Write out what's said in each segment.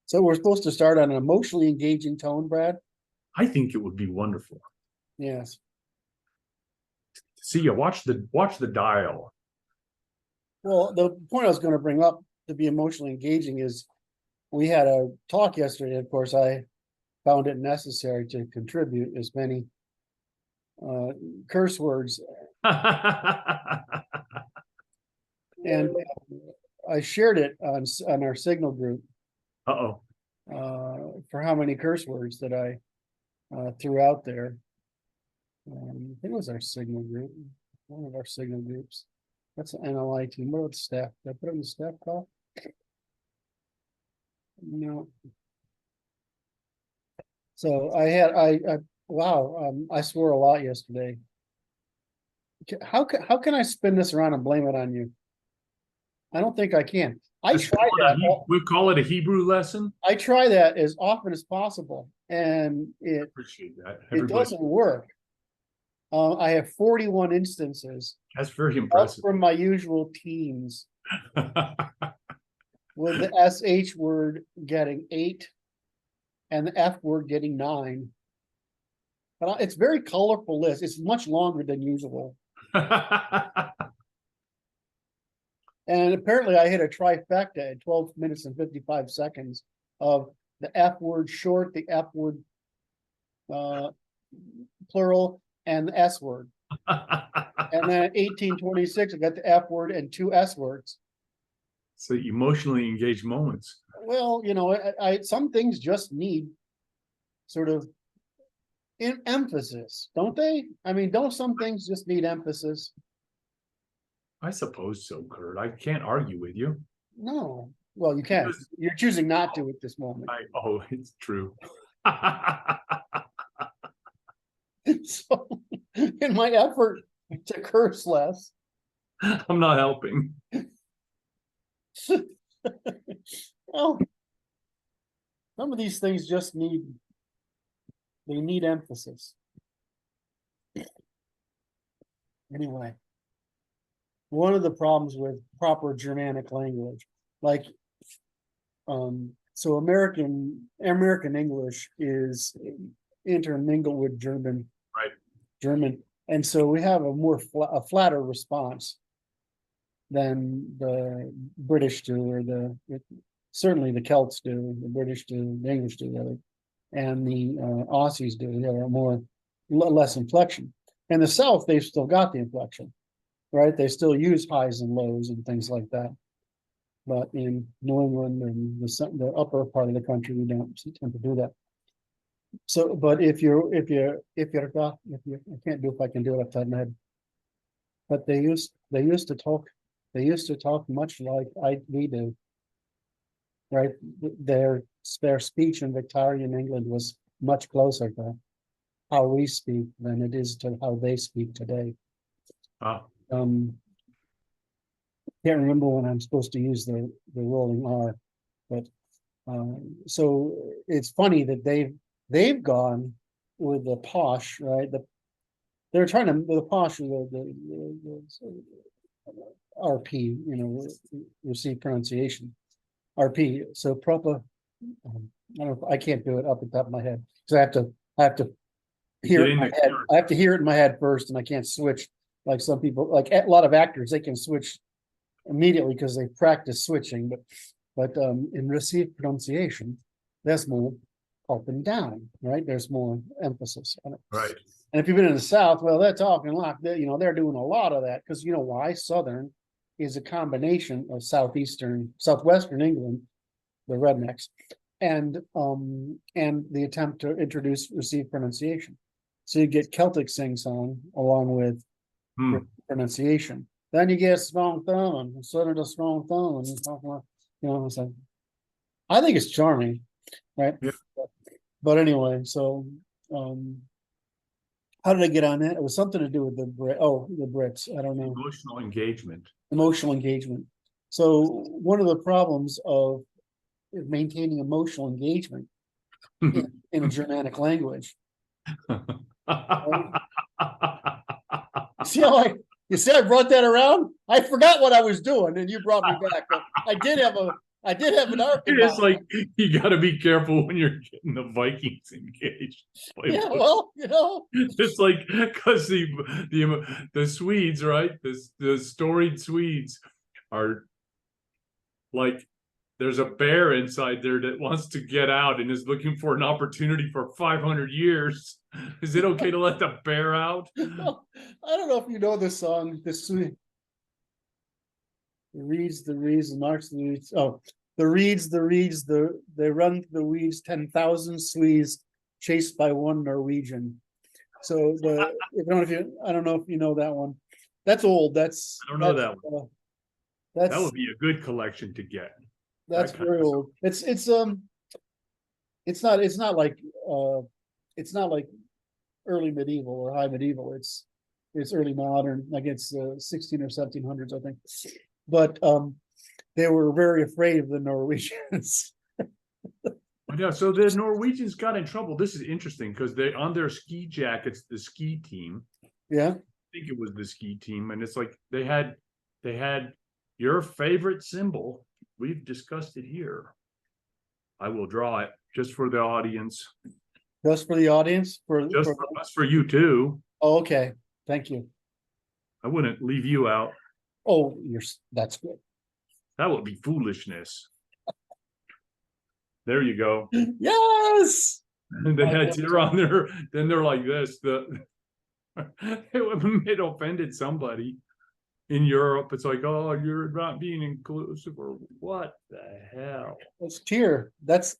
So we're supposed to start on an emotionally engaging tone, Brad? I think it would be wonderful. Yes. See, you watch the dial. Well, the point I was going to bring up to be emotionally engaging is we had a talk yesterday. Of course, I found it necessary to contribute as many curse words, and I shared it on our Signal group Uh-oh. for how many curse words that I threw out there. I think it was our Signal group, one of our Signal groups. That's an NLI team. What about the staff? Did I put it in the staff call? No. So wow, I swore a lot yesterday. How can I spin this around and blame it on you? I don't think I can. I try that. We call it a Hebrew lesson. I try that as often as possible, and I appreciate that. It doesn't work. I have 41 instances. That's very impressive. From my usual teams. With the SH word getting 8 and the F word getting 9. But it's very colorful list. It's much longer than usual. And apparently I hit a trifecta at 12 minutes and 55 seconds of the F word short, the F word plural, and the S word. And then at 1826, I got the F word and 2 S words. So emotionally engaged moments. Well, you know, some things just need sort of emphasis, don't they? I mean, don't some things just need emphasis? I suppose so, Curt. I can't argue with you. No. Well, you can. You're choosing not to at this moment. Oh, it's true. So, in my effort to curse less, I'm not helping. Well, some of these things just need emphasis. Anyway, one of the problems with proper Germanic language, like, so American English is intermingled with German, right? German, and so we have a flatter response than the British do, or certainly the Celts do, the British do, the English do, rather, and the Aussies do. They have less inflection. In the South, they've still got the inflection, right? They still use highs and lows and things like that. But in New England and the upper part of the country, we don't tend to do that. So, but if I can't do if I can do it off the top of my head. But they used to talk much like we do, right? Their speech in Victorian England was much closer to how we speak than it is to how they speak today. Can't remember when I'm supposed to use the rolling R, but so it's funny that they've gone with the posh, right? They're trying to the posh, the RP, you know, receive pronunciation, RP. So proper. I don't know, I can't do it up at the top of my head because I have to hear it in my head. I have to hear it in my head first, and I can't switch like some people. Like a lot of actors, they can switch immediately because they practice switching. But in received pronunciation, there's more up and down, right? There's more emphasis on it. Right. And if you've been in the South, well, they're talking like that. You know, they're doing a lot of that because you know why? Southern is a combination of southwestern England, the rednecks, and the attempt to introduce received pronunciation. So you get Celtic sing-song along with pronunciation. Then you get strong thumb and sort of the strong thumb, and you know what I'm saying? I think it's charming, right? Yeah. But anyway, so how did I get on that? It was something to do with the Brits. I don't know. Emotional engagement. So one of the problems of maintaining emotional engagement in a Germanic language. You see I brought that around? I forgot what I was doing, and you brought me back. But I I did have an arc in It's mind. like, you gotta be careful when you're getting the Vikings engaged. Yeah, well, It's like, because the Swedes, right? The storied Swedes are like, there's a bear inside there that wants to get out and is looking for an opportunity for 500 years. Is it okay to let the bear out? I don't know if you know this song, the reeds, the marks, the reeds. Oh, the reeds, they run the weeds, 10,000 Swedes chased by one Norwegian. So I don't know if you know that one. That's old. I don't know that one. That That's would be a good collection to get. that's that kind very of old. It's not like early medieval or high medieval. It's early modern, like it's 16 or 1700s, I think. But they were very afraid of the Norwegians. Yeah, so the Norwegians got in trouble. This is interesting because they, on their ski jackets, the ski team, Yeah. I think it was the ski team, and it's like they had your favorite symbol. We've discussed it here. I will draw it just for the audience, Just for the audience, just for us, for you too. Oh, okay. Thank you. I wouldn't leave you out. Oh, that's good. That would be foolishness. There you go. Yes. And they had zero on there. Then they're like this. It offended somebody in Europe. It's like, oh, you're not being inclusive, or what the hell? It's Tyr. That's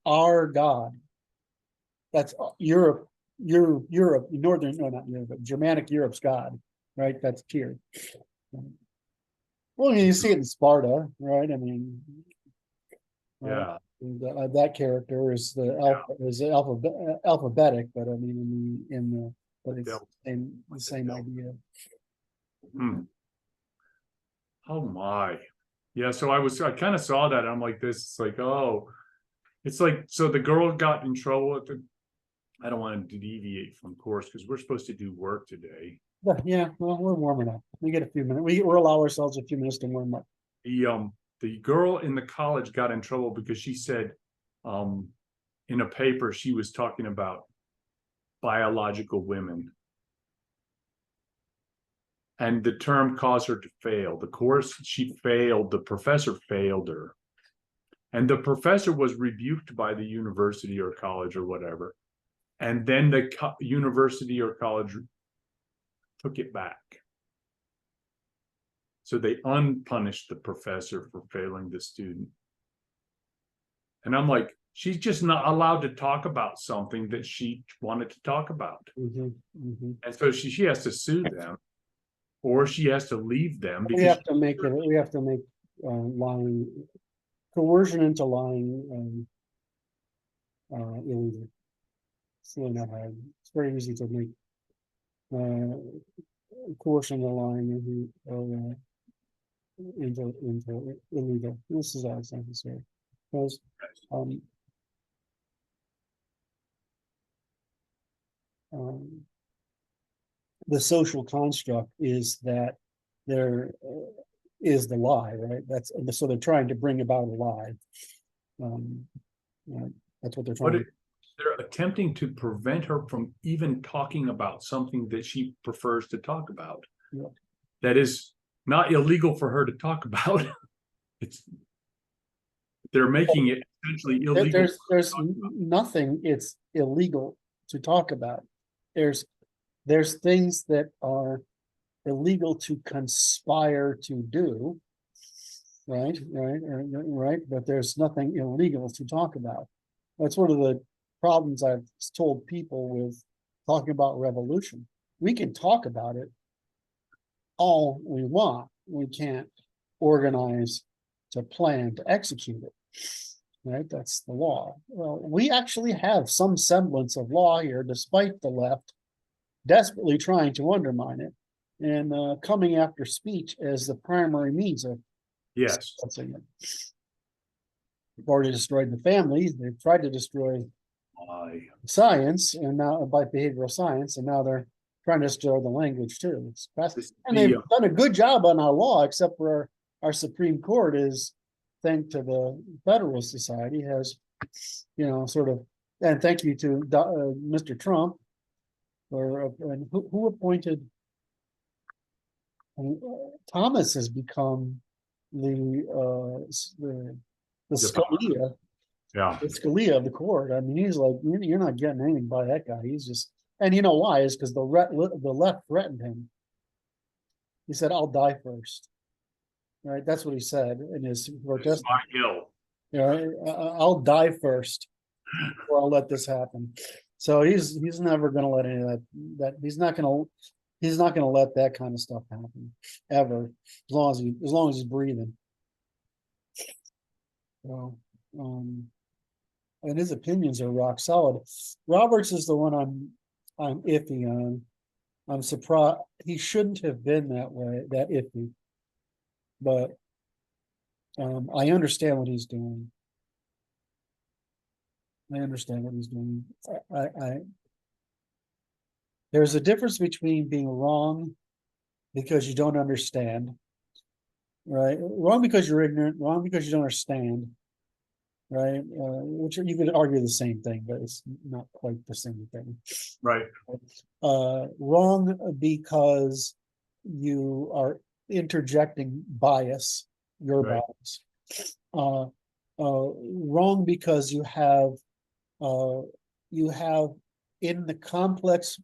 our God. That's Europe. Europe, northern, no, not Europe, but Germanic Europe's God, right? That's Tyr. Well, you see it in Sparta, right? I mean, Yeah. that character is alphabetic, but I mean but it's the same idea. Hmm. Oh my. Yeah, so I kind of saw that, and I'm like, this, it's like, oh, it's like, so the girl got in trouble at the, I don't want to deviate from course because we're supposed to do work today. But yeah, well, we're warming up. We get a few minutes. We'll allow ourselves a few minutes to warm up. The girl in the college got in trouble because she said, in a paper, she was talking about biological women. And the term caused her to fail. The course, she failed, the professor failed her. And the professor was rebuked by the university or college or whatever. And then the university or college took it back. So they unpunished the professor for failing the student. And I'm like, she's just not allowed to talk about something that she wanted to talk about. And so she has to sue them, or she has to leave them. We have to make lying, coercion into lying illegal. It's really not hard. It's very easy to make coercion into lying into illegal. This is all it's necessary. Because the social construct is that there is the lie, right? So they're trying to bring about a lie. That's what they're trying to. They're attempting to prevent her from even talking about something that she prefers to talk about. Yeah. That is not illegal for her to talk about. They're making it essentially illegal. There's nothing it's illegal to talk about. There's things that are illegal to conspire to do, right? But there's nothing illegal to talk about. That's one of the problems I've told people with talking about revolution. We can talk about it all we want. We can't organize to plan to execute it, right? That's the law. Well, we actually have some semblance of law here, despite the left desperately trying to undermine it and coming after speech as the primary means of suppressing it. They've already destroyed the family. They've tried to destroy science, and now by behavioral science, and now they're trying to destroy the language too. It's fascinating. And they've done a good job on our law, except for our Supreme Court is thing to the Federalist Society has, sort of, and thank you to Mr. Trump, and who appointed, Thomas has become the Scalia, Yeah. the Scalia of the court. I mean, he's like, you're not getting anything by that guy. He's just, and you know why? Is because the left threatened him. He said, "I'll die first." Right? That's what he said in his protest. I'll die first, or I'll let this happen. So he's never going to let any of that. He's not going to let that kind of stuff happen ever, as long as he's breathing. So, and his opinions are rock solid. Roberts is the one I'm iffy on. I'm surprised he shouldn't have been that way, that iffy. But I understand what he's doing. There's a difference between being wrong because you don't understand, right? Wrong because you're ignorant, wrong because you don't understand, right? Which you could argue the same thing, but it's not quite the same thing. Right. Wrong because you are interjecting bias, your Right. bias. Wrong because you have in the complex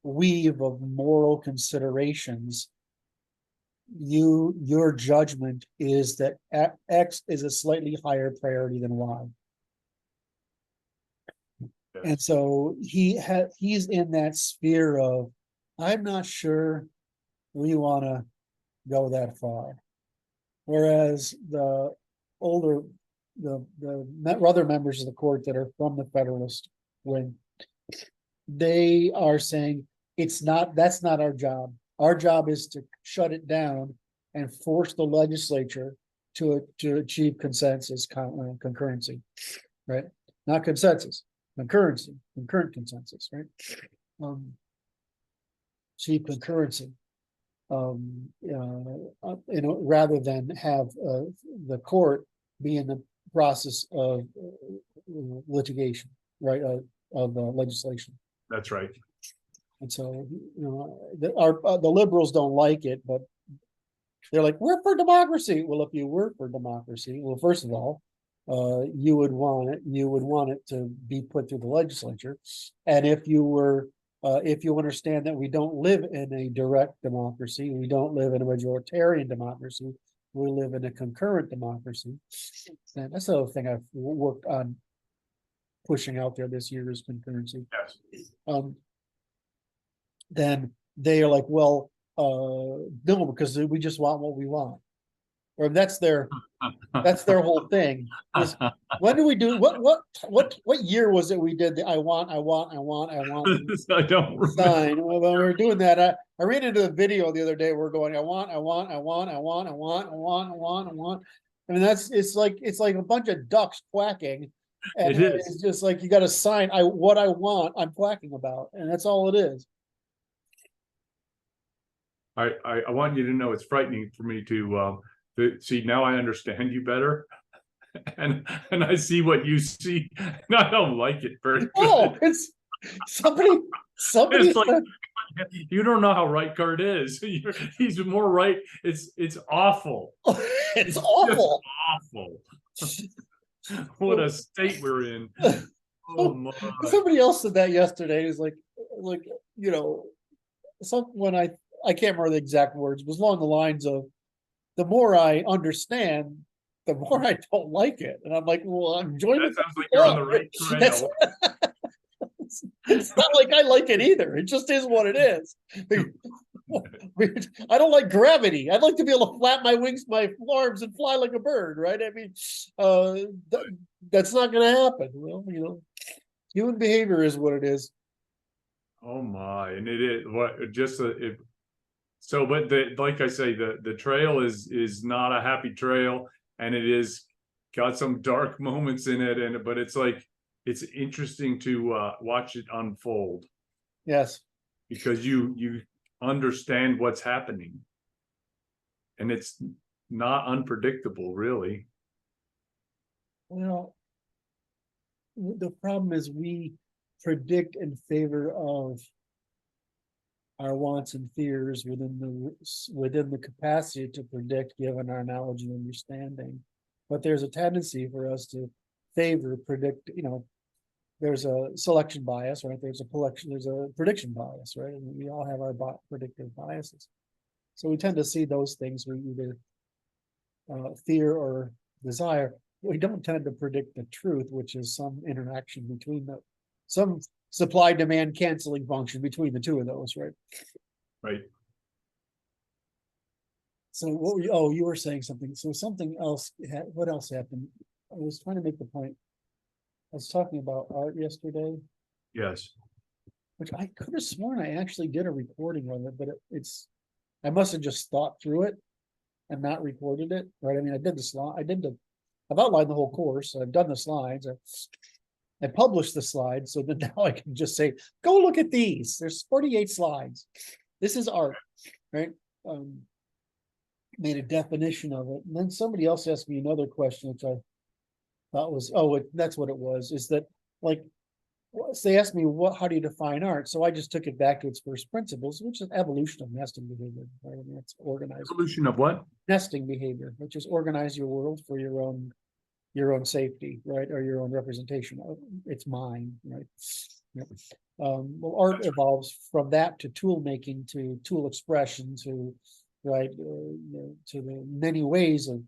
weave of moral considerations, your judgment is that X is a slightly higher priority than Y. Yes. And so he's in that sphere of, I'm not sure we want to go that far. Whereas the other members of the court that are from the Federalist wing, they are saying that's not our job. Our job is to shut it down and force the legislature to achieve consensus, concurrency, right? Not consensus, concurrent consensus, right? Achieve concurrency, rather than have the court be in the process of litigation, right? Of legislation. That's right. And so, the liberals don't like it, but they're like, we're for democracy. Well, if you were for democracy, well, first of all, you would want it to be put through the legislature. And if you understand that we don't live in a direct democracy, we don't live in a majoritarian democracy, we live in a concurrent democracy. And that's the other thing I've worked on pushing out there this year is concurrency. Yes. Then they are like, well, no, because we just want what we want. Or that's their whole thing. When do we do what year was it we did the I want I don't sign? When we were doing that, I ran into the video the other day. We're going, I want. I mean, it's like a bunch of ducks quacking. And It is. It's just like you got to sign what I want, I'm quacking about, and that's all it is. I want you to know it's frightening for me to see. Now I understand you better, and I see what you see, and I don't like it very Oh, good. it's somebody It's like, said, you don't know how right Curt is. He's more right. It's awful. it's awful. Awful. What a state we're in. Oh my. Somebody else said that yesterday. He's like, when I can't remember the exact words, it was along the lines of, the more I understand, the more I don't like it. And I'm like, well, I'm joining. That sounds like you're on the right trail. It's not like I like it either. It just is what it is. I don't like gravity. I'd like to be able to flap my wings, my arms, and fly like a bird, right? I mean, that's not going to happen. Well, human behavior is what it is. Oh my, and it is so, but like I say, the trail is not a happy trail, and it is got some dark moments in it, but it's like, it's interesting to watch it unfold. Yes, because you understand what's happening, and it's not unpredictable, really. Well, the problem is we predict in favor of our wants and fears within the capacity to predict, given our knowledge and understanding. But there's a tendency for us to favor predict, there's a selection bias, right? There's a prediction bias, right? And we all have our predictive biases. So we tend to see those things we either fear or desire. We don't tend to predict the truth, which is some interaction between some supply demand canceling function between the two of those, right? Right. So you were saying something. So something else, what else happened? I was trying to make the point. I was talking about art yesterday, Yes. which I could have sworn I actually did a recording of it, but I must have just thought through it and not recorded it, right? I mean, I did the slide, I've outlined the whole course, I've done the slides, I published the slides, so that now I can just say, go look at these. There's 48 slides. This is art, right? Made a definition of it. And then somebody else asked me another question, which I thought was, that's what it was, is that like, so they asked me, how do you define art? So I just took it back to its first principles, which is evolution of nesting behavior, right? I mean, it's organized. Evolution of what? Nesting behavior, which is organize your world for your own safety, right? Or your own representation. It's mine, right? Yep. Well, art evolves from that to tool making, to tool expression, to right, to the many ways of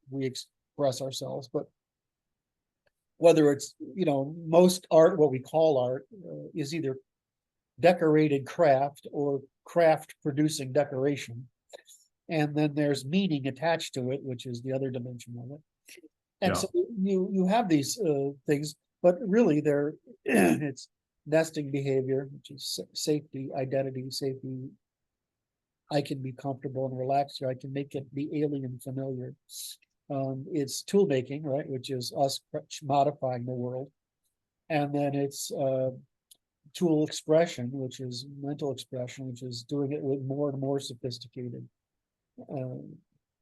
we express ourselves. But whether it's, most art, what we call art, is either decorated craft or craft producing decoration. And then there's meaning attached to it, which is the other dimension of it. And so you have these things, but really it's nesting behavior, which is safety, identity, safety. I can be comfortable and relaxed here. I can make it be alien familiar. It's tool making, right, which is us modifying the world. And then it's tool expression, which is mental expression, which is doing it with more and more sophisticated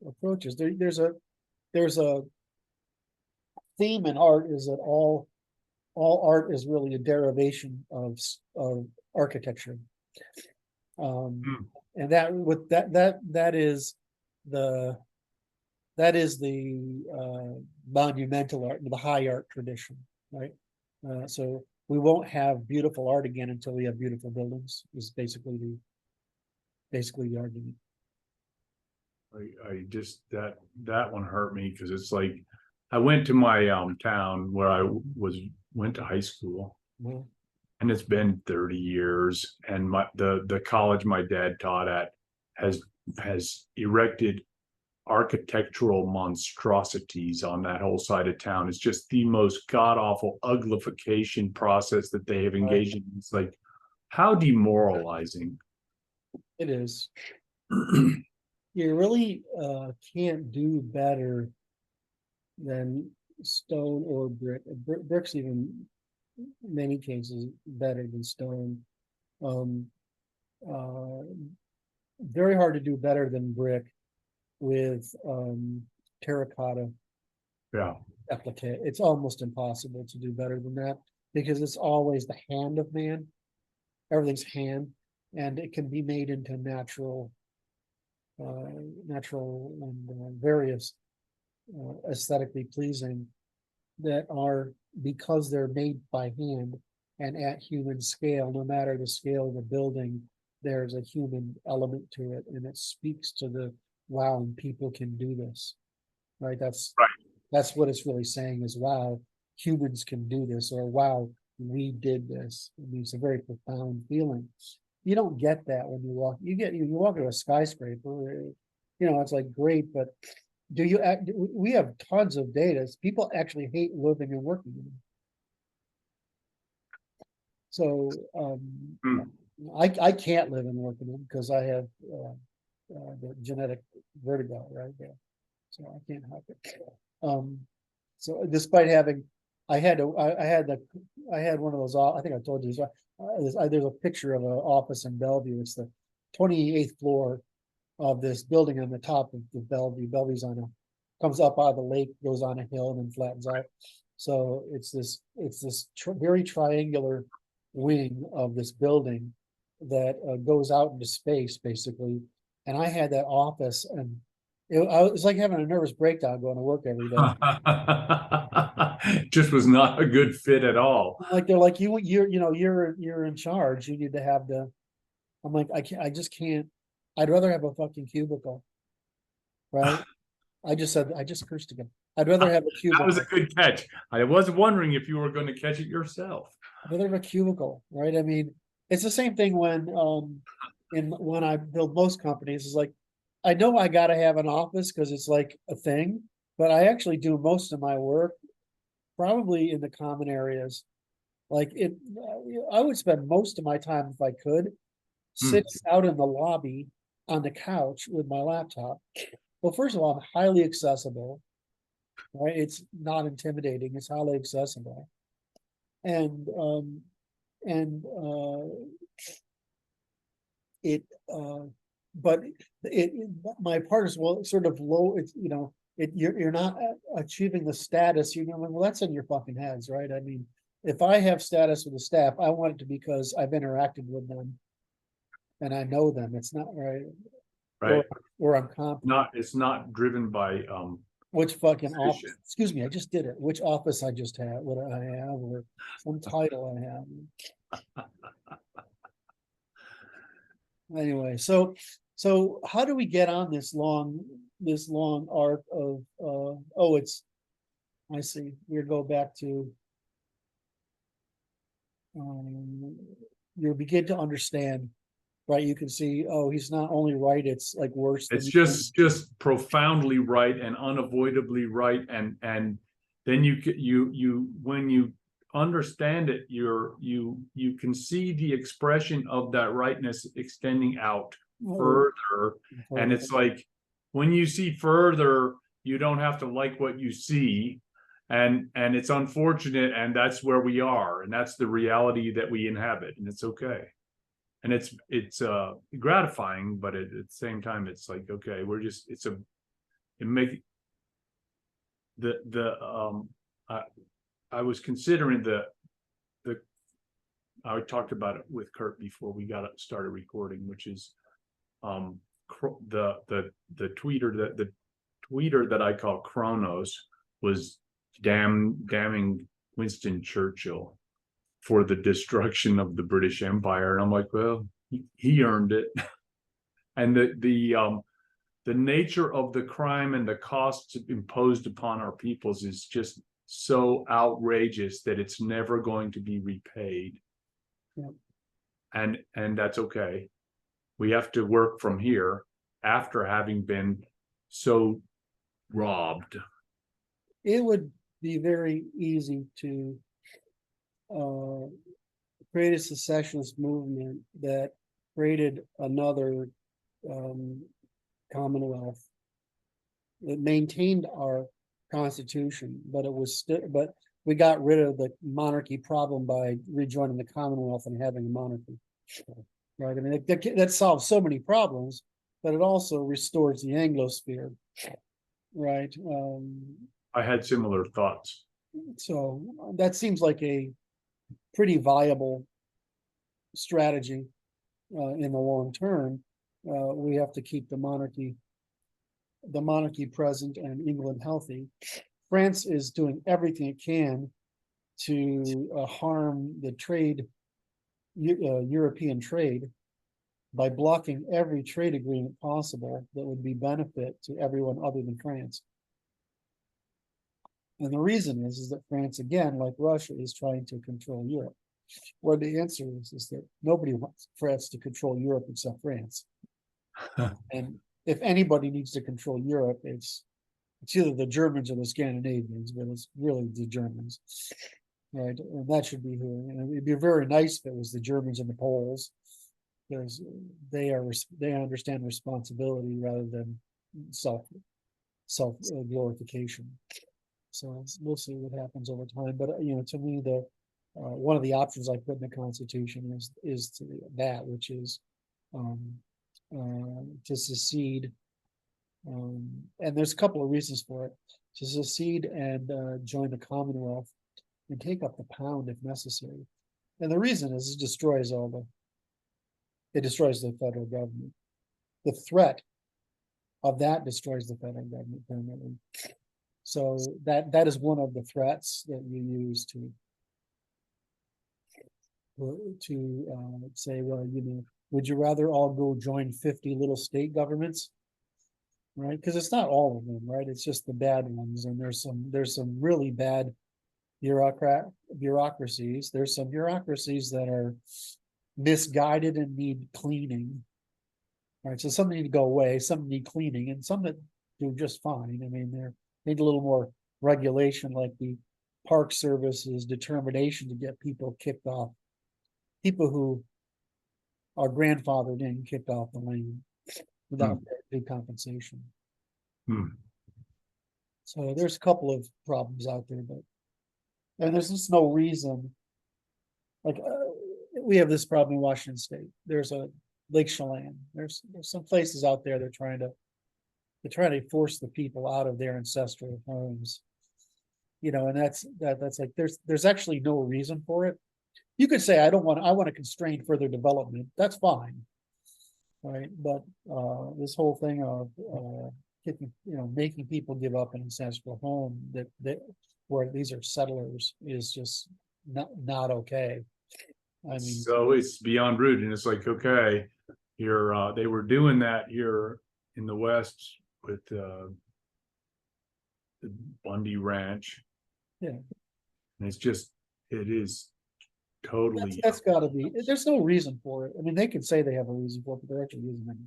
approaches. There's a theme in art, is that all art is really a derivation of architecture. And that is the monumental art, the high art tradition, right? So we won't have beautiful art again until we have beautiful buildings, is basically the argument. I just that one hurt me, because it's like I went to my town where I went to high school, and it's been 30 years, and the college my dad taught at has erected architectural monstrosities on that whole side of town. It's just the most god-awful uglification process that they have engaged in. It's like, how demoralizing. It is. You really can't do better than stone or brick. Brick's even in many cases better than stone. Very hard to do better than brick with terracotta applique. It's almost impossible to do better than that, because it's always the hand of man. Everything's hand, and it can be made into natural and various aesthetically pleasing, that are, because they're made by hand and at human scale. No matter the scale of the building, there's a human element to it, and it speaks to the wow, and people can do this, right? That's what it's really saying, is wow, humans can do this, or wow, we did this. I mean, it's a very profound feeling. You don't get that when you walk. You walk to a skyscraper, it's like great, but we have tons of data. People actually hate living and working in them. So I can't live and work in them because I have the genetic vertigo, right there. So I can't help it. So despite having, I had one of those. I think I told you this. There's a picture of an office in Bellevue. It's the 28th floor of this building on the top of the Bellevue. Bellevue's comes up out of the lake, goes on a hill, and then flattens out. So it's this very triangular wing of this building that goes out into space basically. And I had that office, and it was like having a nervous breakdown going to work every day. Just was not a good fit at all. Like they're like you're in charge. You need to have the. I'm like I just can't. I'd rather have a fucking cubicle, right? I just cursed again. I'd rather have a That was a cubicle. good catch. I was wondering if you were going to catch it yourself. I'd rather have a cubicle, right? I mean, it's the same thing when I build most companies. Is like I know I got to have an office because it's like a thing, but I actually do most of my work probably in the common areas. Like I would spend most of my time if I could Hmm. sitting out in the lobby on the couch with my laptop. Well, first of all, I'm highly accessible, right? It's not intimidating. It's highly accessible, and and it but it my part is well sort of low. It's you're not achieving the status. You're going, well, that's in your fucking heads, right? I mean, if I have status with the staff, I want it to be because I've interacted with them and I know them. It's not right, Right. or I'm competent. It's not driven by Which fucking office? position. Excuse me, I just did it. Which office I just had? What I have, or some title I have. Anyway, so how do we get on this long arc of I see. We go back to you begin to understand, right? You can see, oh, he's not only right, it's like worse than It's just profoundly right and unavoidably right, and then you when you understand it, you can see the expression of that rightness extending out further, and it's like when you see further, you don't have to like what you see, and it's unfortunate, and that's where we are, and that's the reality that we inhabit, and it's okay. And it's gratifying, but at the same time it's like, okay, we're just it make I was considering the I talked about it with Curt before we got started recording, which is the tweeter that I call Kronos was damning Winston Churchill for the destruction of the British Empire, and I'm like, well, he earned it. And the nature of the crime and the costs imposed upon our peoples is just so outrageous that it's never going to be repaid. Yep. And that's okay. We have to work from here after having been so robbed. It would be very easy to create a secessionist movement that created another commonwealth that maintained our constitution, but it was but we got rid of the monarchy problem by rejoining the Commonwealth and having a monarchy, right? I mean, that solves so many problems, but it also restores the Anglosphere, right? I had similar thoughts. So that seems like a pretty viable strategy in the long term. We have to keep the monarchy present and England healthy. France is doing everything it can to harm the trade, European trade, by blocking every trade agreement possible that would be benefit to everyone other than France. And the reason is that France, again, like Russia, is trying to control Europe. Where the answer is that nobody wants France to control Europe except France. And if anybody needs to control Europe, it's either the Germans or the Scandinavians, but it's really the Germans, right? And that should be who. And it'd be very nice if it was the Germans and the Poles, because they understand responsibility rather than self glorification. So we'll see what happens over time. But to me, the one of the options I put in the Constitution is to that, which is to secede. And there's a couple of reasons for it. to secede and join the Commonwealth and take up the pound if necessary. And the reason is it destroys the federal government. The threat of that destroys the federal government permanently. So that is one of the threats that you use to say, well, would you rather all go join 50 little state governments? Right, because it's not all of them, right? It's just the bad ones, and there's some really bad bureaucracies. There's some bureaucracies that are misguided and need cleaning. Right, so some need to go away, some need cleaning, and some that do just fine. I mean, they need a little more regulation, like the Park Service's determination to get people kicked off, people who are grandfathered in, kicked off the land without due compensation. So there's a couple of problems out there, and there's just no reason. Like we have this problem in Washington State. There's a Lake Chelan. There's some places out there they're trying to force the people out of their ancestral homes. And that's like there's actually no reason for it. You could say I want to constrain further development. That's fine. Right, but this whole thing of making people give up an ancestral home that where these are settlers is just not okay. I mean, so it's beyond rude, and it's like, okay, here they were doing that here in the West with the Bundy Ranch. Yeah, and it is totally. That's got to be. There's no reason for it. I mean, they can say they have a reason for it, but they're actually using it.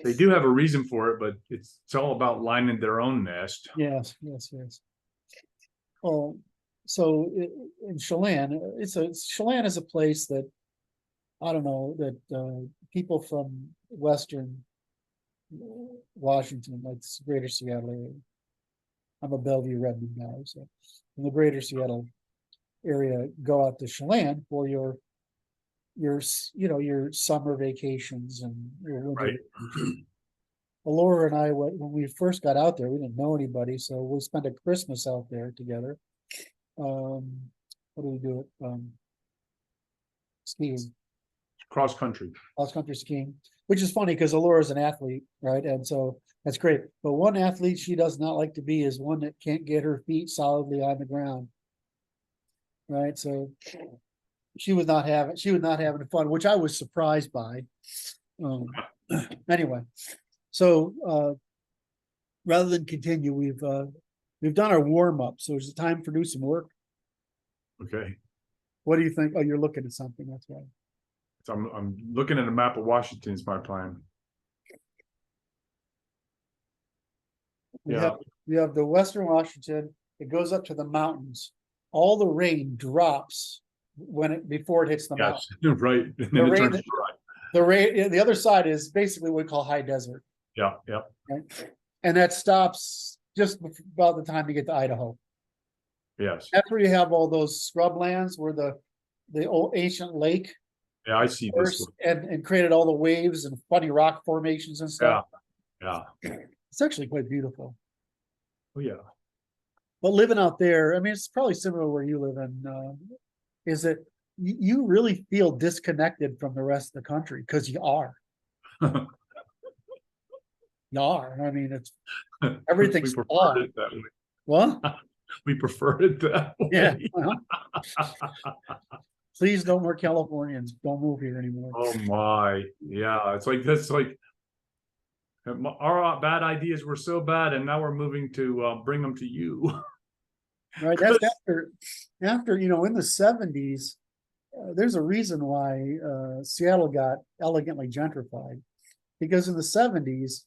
They do have a reason for it, but it's all about lining their own nest. Yes. Oh, so in Chelan, Chelan is a place that I don't know that people from Western Washington, like the Greater Seattle area. I'm a Bellevue Redmond guy, so in the Greater Seattle area, go out to Chelan for your summer vacations and your winter. Right. Laura and I, when we first got out there, we didn't know anybody, so we spent a Christmas out there together. What do we do? Skiing. Cross country skiing, which is funny because Alora's an athlete, right? And so that's great. But one athlete she does not like to be is one that can't get her feet solidly on the ground. Right. So she was not having fun, which I was surprised by. Anyway, so rather than continue, we've done our warm-up. So it's time for do some work. Okay. What do you think? Oh, you're looking at something, that's right. So I'm looking at a map of Washington is my plan. We have the Western Washington. It goes up to the mountains. All the rain drops before it hits the mountain. Right. And then it turns dry. The other side is basically what we call high desert. Yeah. Right? And that stops just about the time you get to Idaho. Yes. That's where you have all those scrublands where the old ancient lake. Yeah, I see this one. And created all the waves and funny rock formations and stuff. Yeah. It's actually quite beautiful. Oh yeah. But living out there, I mean, it's probably similar where you live in. Is that you really feel disconnected from the rest of the country because you are. You are. I mean, it's everything's off. What? We prefer it that way. Yeah. Please, no more Californians. Don't move here anymore. Oh my, yeah. It's like that's like our bad ideas were so bad, and now we're moving to bring them to you. Right. That's after in the 70s. There's a reason why Seattle got elegantly gentrified, because in the 70s,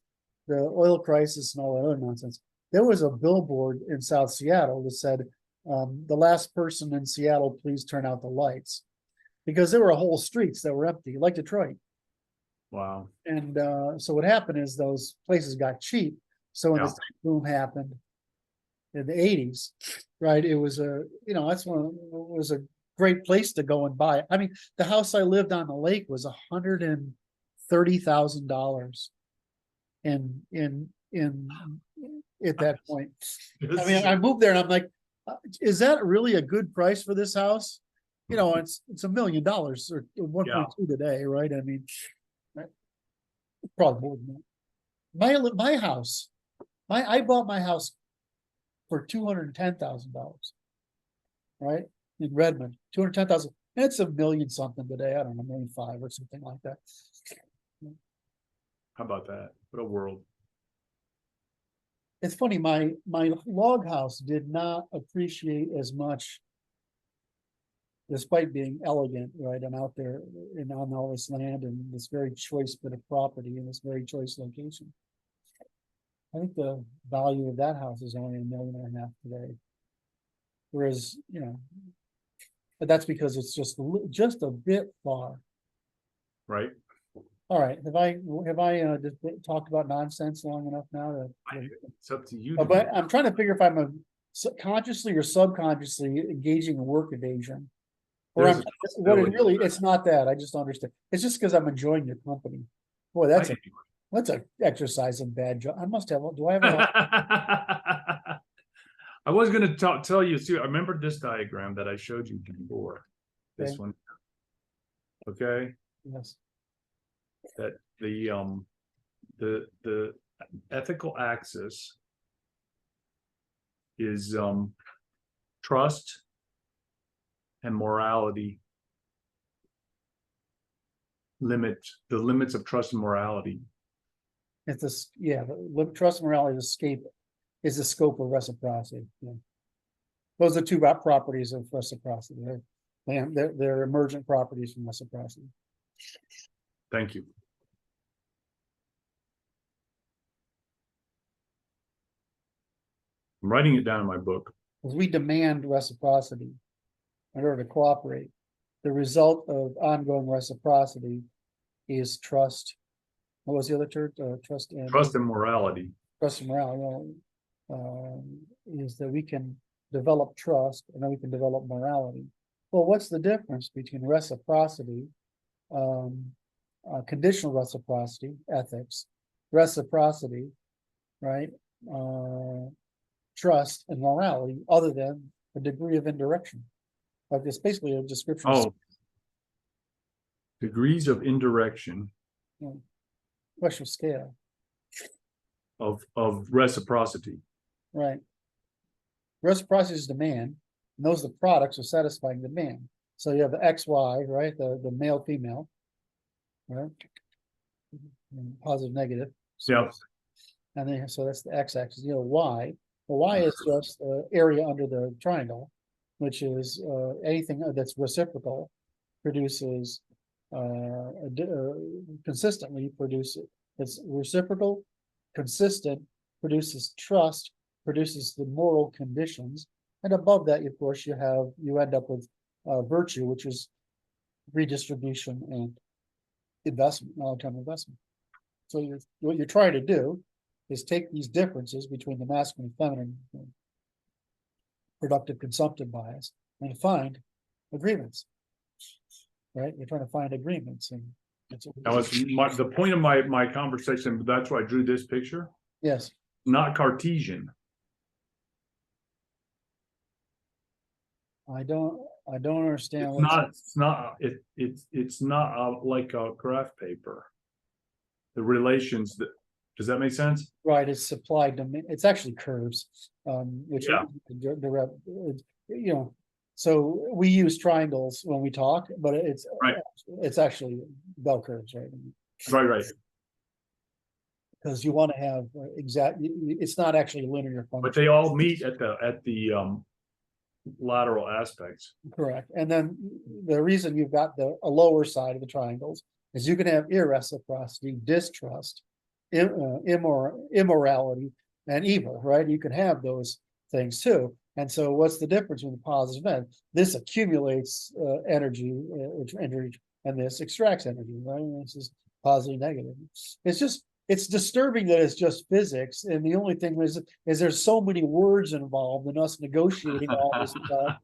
the oil crisis and all that other nonsense, there was a billboard in South Seattle that said, the last person in Seattle, please turn out the lights, because there were whole streets that were empty, like Detroit. Wow. And so what happened is those places got cheap. So when the tech boom happened in the 80s, right, it was it was a great place to go and buy. I mean, the house I lived on the lake was $130,000 in at that point. I mean, I moved there and I'm like, is that really a good price for this house? You know, it's $1 million or 1.2 today, right? I mean, probably more than that. My house, I bought my house for $210,000, right? In Redmond, 210,000. It's $1 million something today. I don't know, $1.5 million or something like that. How about that? What a world. It's funny, my log house did not appreciate as much, despite being elegant, right? And out there and on all this land and this very choice bit of property in this very choice location. I think the value of that house is only $1.5 million today. Whereas, you know, but that's because it's just a bit far. Right. All right. Have I just talked about nonsense long enough now? It's up to you. But I'm trying to figure if I'm consciously or subconsciously engaging in work evasion. Or it's not that. I just don't understand. It's just because I'm enjoying your company. Boy, that's an exercise in bad job. I must have. Do I have a? I was going to tell you too. I remember this diagram that I showed you before. This Okay. one. Okay. Yes. That the ethical axis is trust and morality. The limits of trust and morality. It's this, yeah. The trust and morality is the scope of reciprocity. Yeah. Those are two properties of reciprocity. They're emergent properties from reciprocity. Thank you. I'm writing it down in my book. Because we demand reciprocity in order to cooperate. The result of ongoing reciprocity is trust. What was the other term? Trust and Morality. Trust and morality. Is that we can develop trust and then we can develop morality. Well, what's the difference between reciprocity, conditional reciprocity, ethics, reciprocity, right? Trust and morality, other than a degree of indirection. Like it's basically a description. Oh, degrees of indirection. Question of scale. Of reciprocity. Right. Reciprocity is demand, and those are the products of satisfying demand. So you have the XY, right? The male, female, right? And positive, negative. Yeah. And then so that's the x-axis. You know, y. Well, y is just the area under the triangle, which is anything that's reciprocal produces consistently produces. It's reciprocal, consistent, produces trust, produces the moral conditions, and above that, of course, you end up with virtue, which is redistribution and investment, long-term investment. So what you're trying to do is take these differences between the masculine and feminine productive consumptive bias and find agreements, right? You're trying to find agreements, and now it's the point of my conversation. That's why I drew this picture. Yes. Not Cartesian. I don't understand. It's not like a graph paper. The relations that, does that make sense? Right, it's supply demand. It's actually curves, which are you know. So we use triangles when we talk, but it's right. It's actually bell curves, right? Right. Because you want to have exact. It's not actually a linear function. But they all meet at the lateral aspects. Correct. And then the reason you've got a lower side of the triangles is you can have irreciprocity, distrust, immorality, and evil, right? You can have those things too. And so what's the difference with the positive and this accumulates energy, and this extracts energy, right? And this is positive, negative. It's disturbing that it's just physics, and the only thing is there's so many words involved in us negotiating all this stuff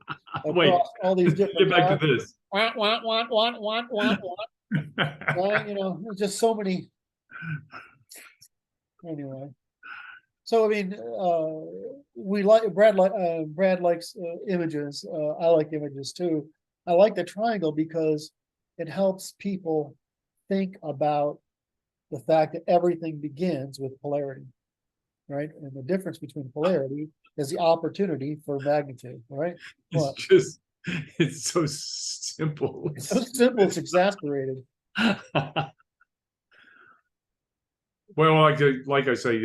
across all these different. Get back to this. You know, just so many. Anyway, So I mean, we like Brad likes images. I like images too. I like the triangle because it helps people think about the fact that everything begins with polarity, right? And the difference between polarity is the opportunity for magnitude, right? Well, It's so simple. it's so simple, it's exasperated. Well, like I say,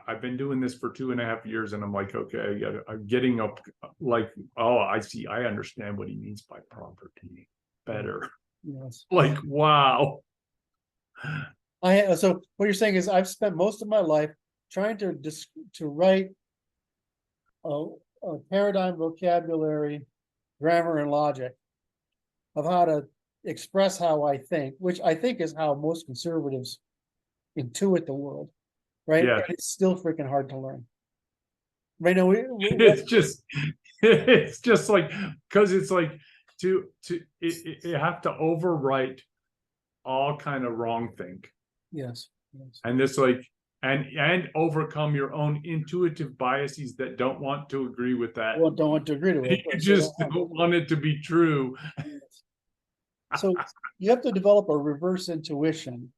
I've been doing this for 2.5 years, and I'm like, okay, I'm getting up. Like, oh, I see. I understand what he means by property better. Yes. Like, wow. So what you're saying is I've spent most of my life trying to write a paradigm, vocabulary, grammar, and logic of how to express how I think, which I think is how most conservatives intuit the world, right? Yeah. And it's still freaking hard to learn. Right now, It's just like, because it's like you have to overwrite all kind of wrong think. yes. And this like and overcome your own intuitive biases that don't want to agree with that. Well, don't want to agree to it. You just don't want it to be true. So you have to develop a reverse intuition,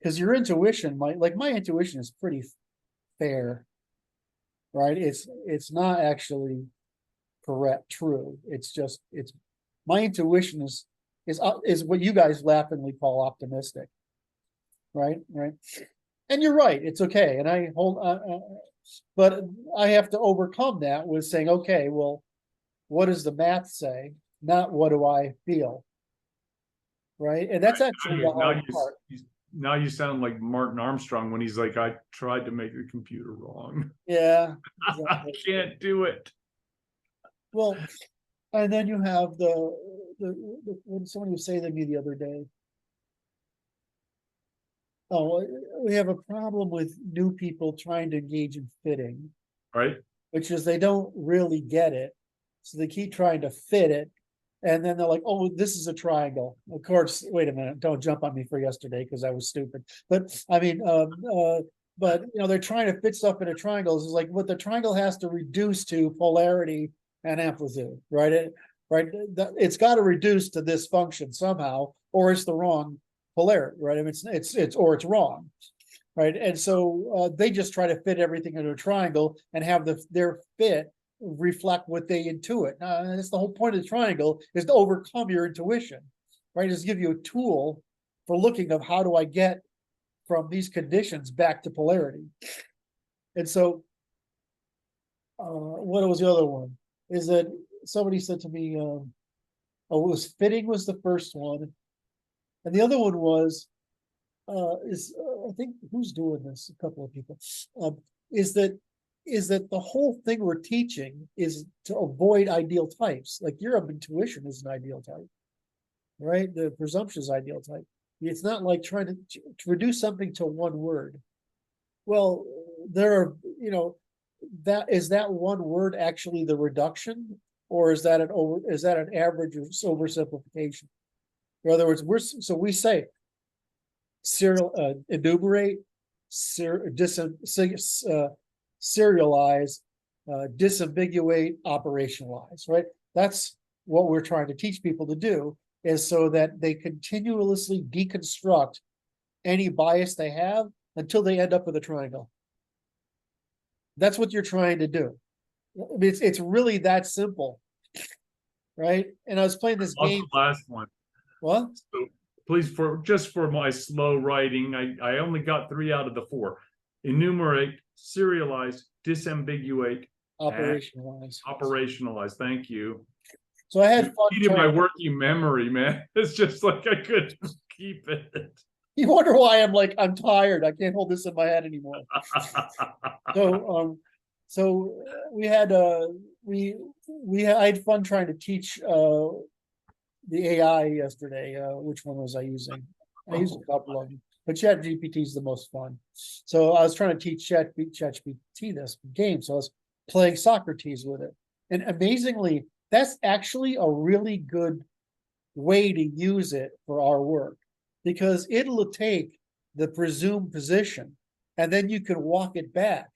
because your intuition my intuition is pretty fair, right? It's not actually true. It's just my intuition is what you guys laughingly call optimistic, right? And you're right. It's okay. And I hold, but I have to overcome that with saying, okay, well, what does the math say? Not what do I feel, right? And that's actually the hard part. Now you sound like Martin Armstrong when he's like, I tried to make the computer wrong. Yeah, exactly. I can't do it. Well, and then you have when somebody was saying to me the other day, oh, we have a problem with new people trying to engage in fitting, right? Which is they don't really get it, so they keep trying to fit it, and then they're like, "Oh, this is a triangle." Of course, wait a minute, don't jump on me for yesterday because I was stupid. But I mean, but they're trying to fit stuff into triangles. It's like what the triangle has to reduce to polarity and amplitude, right? It's got to reduce to this function somehow, or it's the wrong polarity, right? I mean, it's wrong, right? And so they just try to fit everything into a triangle and have their fit reflect what they intuit. That's the whole point of the triangle, is to overcome your intuition, right? Is give you a tool for looking of how do I get from these conditions back to polarity. And so what was the other one? Is that somebody said to me, it was fitting was the first one. And the other one was, I think who's doing this? A couple of people. Is that the whole thing we're teaching is to avoid ideal types. Like your intuition is an ideal type, right? The presumption is ideal type. It's not like trying to reduce something to one word. Well, there are, that one word actually the reduction, or is that an average or oversimplification? In other words, we say enumerate, serialize, disambiguate, operationalize, right? That's what we're trying to teach people to do, is so that they continuously deconstruct any bias they have until they end up with a triangle. That's what you're trying to do. It's really that simple, right? And I was playing this game. The last one. What? So please, for my slow writing, I only got 3 out of the 4. Enumerate, serialize, disambiguate, operationalize. Thank you. So I had fun. My working memory, man. It's just like I couldn't keep it. You wonder why I'm tired. I can't hold this in my head anymore. So we had I had fun trying to teach the AI yesterday. Which one was I using? I used a couple of them, but ChatGPT is the most fun. So I was trying to teach ChatGPT this game. So I was playing Socrates with it, and amazingly, that's actually a really good way to use it for our work, because it'll take the presumed position and then you can walk it back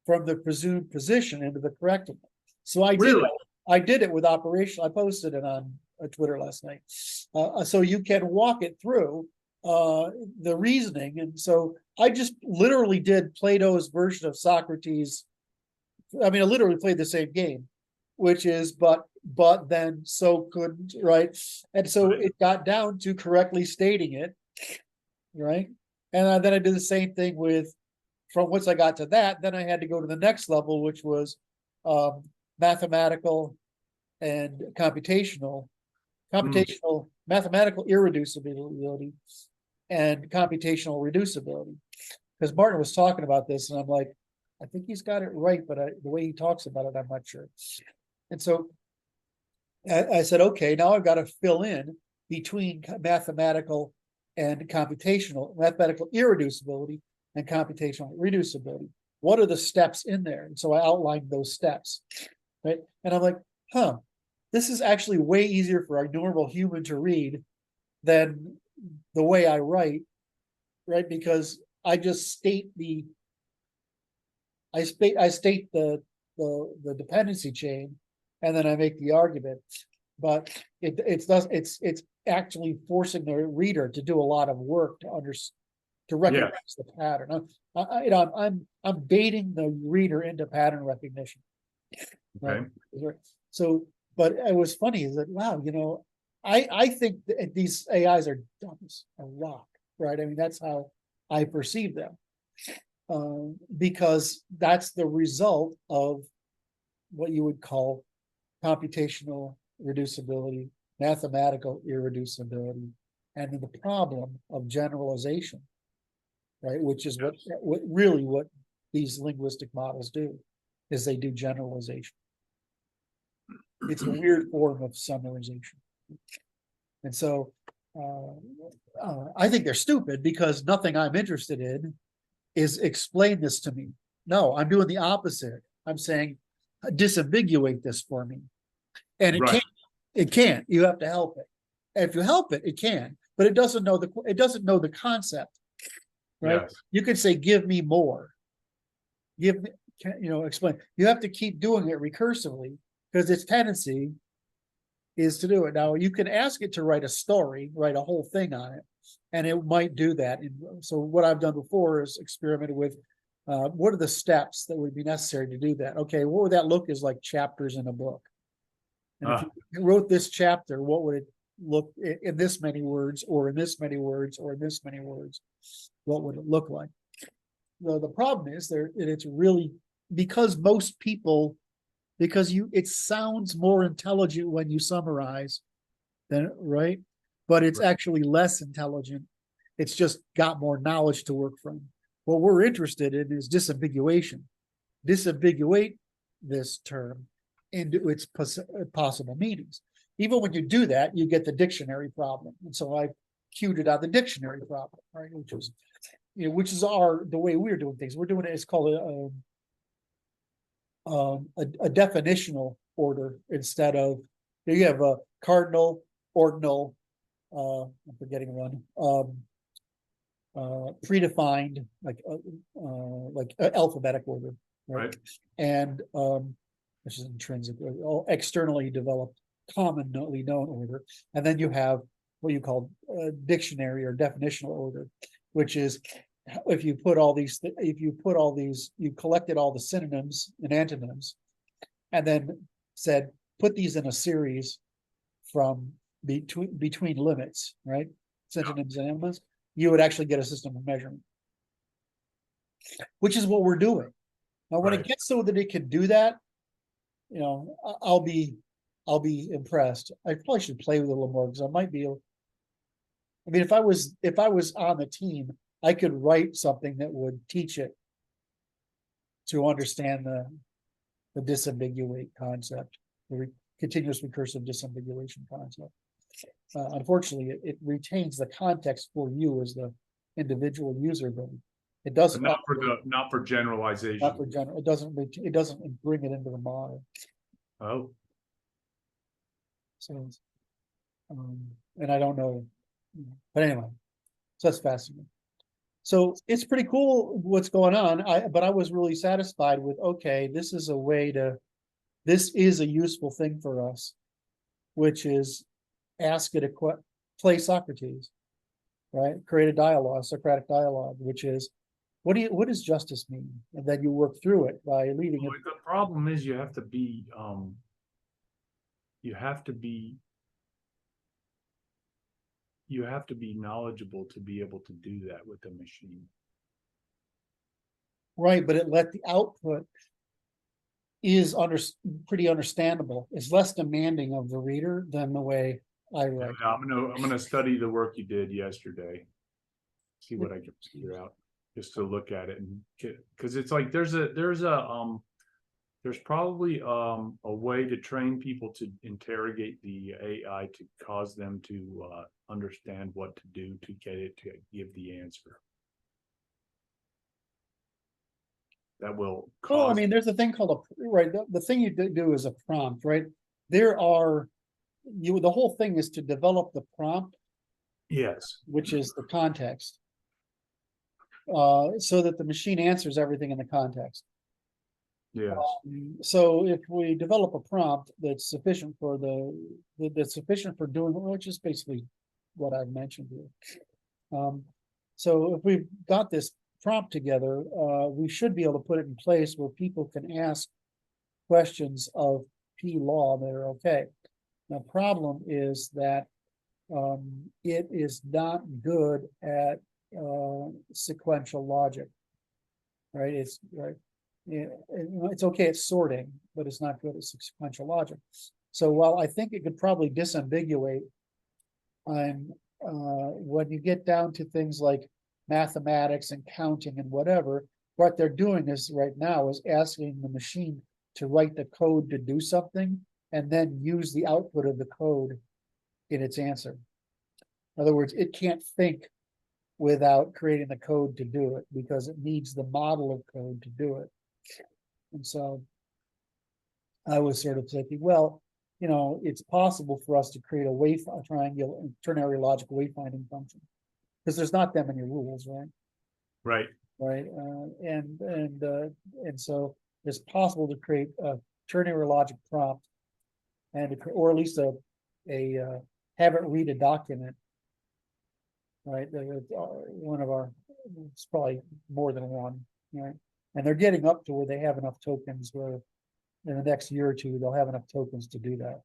from the presumed position into the correct one. So Really? I did it with operation. I posted it on Twitter last night. So you can walk it through the reasoning. And so I just literally did Plato's version of Socrates. I mean, I literally played the same game, which is, but then so couldn't, right? And so Right. it got down to correctly stating it, right? And then I did the same thing with, from once I got to that, then I had to go to the next level, which was mathematical and computational, mathematical irreducibility and computational reducibility. Because Martin was talking about this, and I'm like, I think he's got it right, but the way he talks about it, I'm not sure. And so I said, okay, now I've got to fill in between mathematical and computational, mathematical irreducibility and computational reducibility. What are the steps in there? And so I outlined those steps, right? And I'm like, this is actually way easier for a normal human to read than the way I write, right? Because I just state the dependency chain, and then I make the argument. But it's actually forcing the reader to do a lot of work to recognize the pattern. I'm baiting the reader into pattern recognition. Right? Okay. So, but it was funny is that, wow, I think that these AIs are dumb as a rock, right? I mean, that's how I perceive them. Because that's the result of what you would call computational reducibility, mathematical irreducibility, and then the problem of generalization, right? Which is what these linguistic models do, is they do generalization. It's a weird form of summarization. And so I think they're stupid because nothing I'm interested in is explain this to me. No, I'm doing the opposite. I'm saying disambiguate this for me. And it can't. You have to help it. And if you help it, it can, but it doesn't know the concept. Right? Yes. You could say, give me more. Give me, explain. You have to keep doing it recursively because its tendency is to do it. Now you can ask it to write a story, write a whole thing on it, and it might do that. And so what I've done before is experimented with what are the steps that would be necessary to do that? Okay, what would that look as like chapters in a book? And if you wrote this chapter, what would it look in this many words, or in this many words, or in this many words? What would it look like? Well, the problem is it's really because most people, it sounds more intelligent when you summarize than right, but it's actually less intelligent. It's just got more knowledge to work from. What we're interested in is disambiguation. Disambiguate this term into its possible meanings. Even when you do that, you get the dictionary problem. And so I queued it on the dictionary problem, right? Which is the way we're doing things. We're doing it. It's called a definitional order instead of, you have a cardinal, ordinal, I'm forgetting one, predefined, like alphabetic order, right? And which is intrinsic, externally developed, commonly known order, and then you have what you call dictionary or definitional order, which is if you collected all the synonyms and antonyms, and then said put these in a series from between limits, right? Synonyms and antonyms, you would actually get a system of measurement, which is what we're doing. Now, when it gets so that it can do that, I'll be impressed. I probably should play with it a little more because I might be able. I mean, if I was on the team, I could write something that would teach it to understand the disambiguate concept, the continuous recursive disambiguation concept. Unfortunately, it retains the context for you as the individual user, but it doesn't. But not for generalization. Not for general. It doesn't bring it into the model. Oh. So, and I don't know, but anyway, so that's fascinating. So it's pretty cool what's going on. But I was really satisfied with, okay, this is a way to, this is a useful thing for us, which is ask it play Socrates, right? Create a dialogue, Socratic dialogue, which is, what does justice mean? And then you work through it by leading it. The problem is you have to be knowledgeable to be able to do that with the machine. Right, but it let the output is pretty understandable. It's less demanding of the reader than the way I write. Yeah, I'm gonna study the work you did yesterday. See what I can figure out, just to look at it and because it's like there's probably a way to train people to interrogate the AI to cause them to understand what to do to get it to give the answer. That will cause. Well, I mean, there's a thing called right. The thing you do is a prompt, right? There are the whole thing is to develop the prompt. Yes. Which is the context. So that the machine answers everything in the context. Yes. So if we develop a prompt that's sufficient for doing, which is basically what I've mentioned here. So if we've got this prompt together, we should be able to put it in place where people can ask questions of P law that are okay. The problem is that it is not good at sequential logic, right? It's right. It's okay at sorting, but it's not good at sequential logic. So while I think it could probably disambiguate, when you get down to things like mathematics and counting and whatever, what they're doing is right now is asking the machine to write the code to do something and then use the output of the code in its answer. In other words, it can't think without creating the code to do it because it needs the model of code to do it. And so I was sort of thinking, well, it's possible for us to create a triangular ternary logical wayfinding function because there's not that many rules, right? Right. Right. And so it's possible to create a ternary logic prompt or at least have it read a document. Right. One of our, it's probably more than one, right? And they're getting up to where they have enough tokens where in the next year or two, they'll have enough tokens to do that.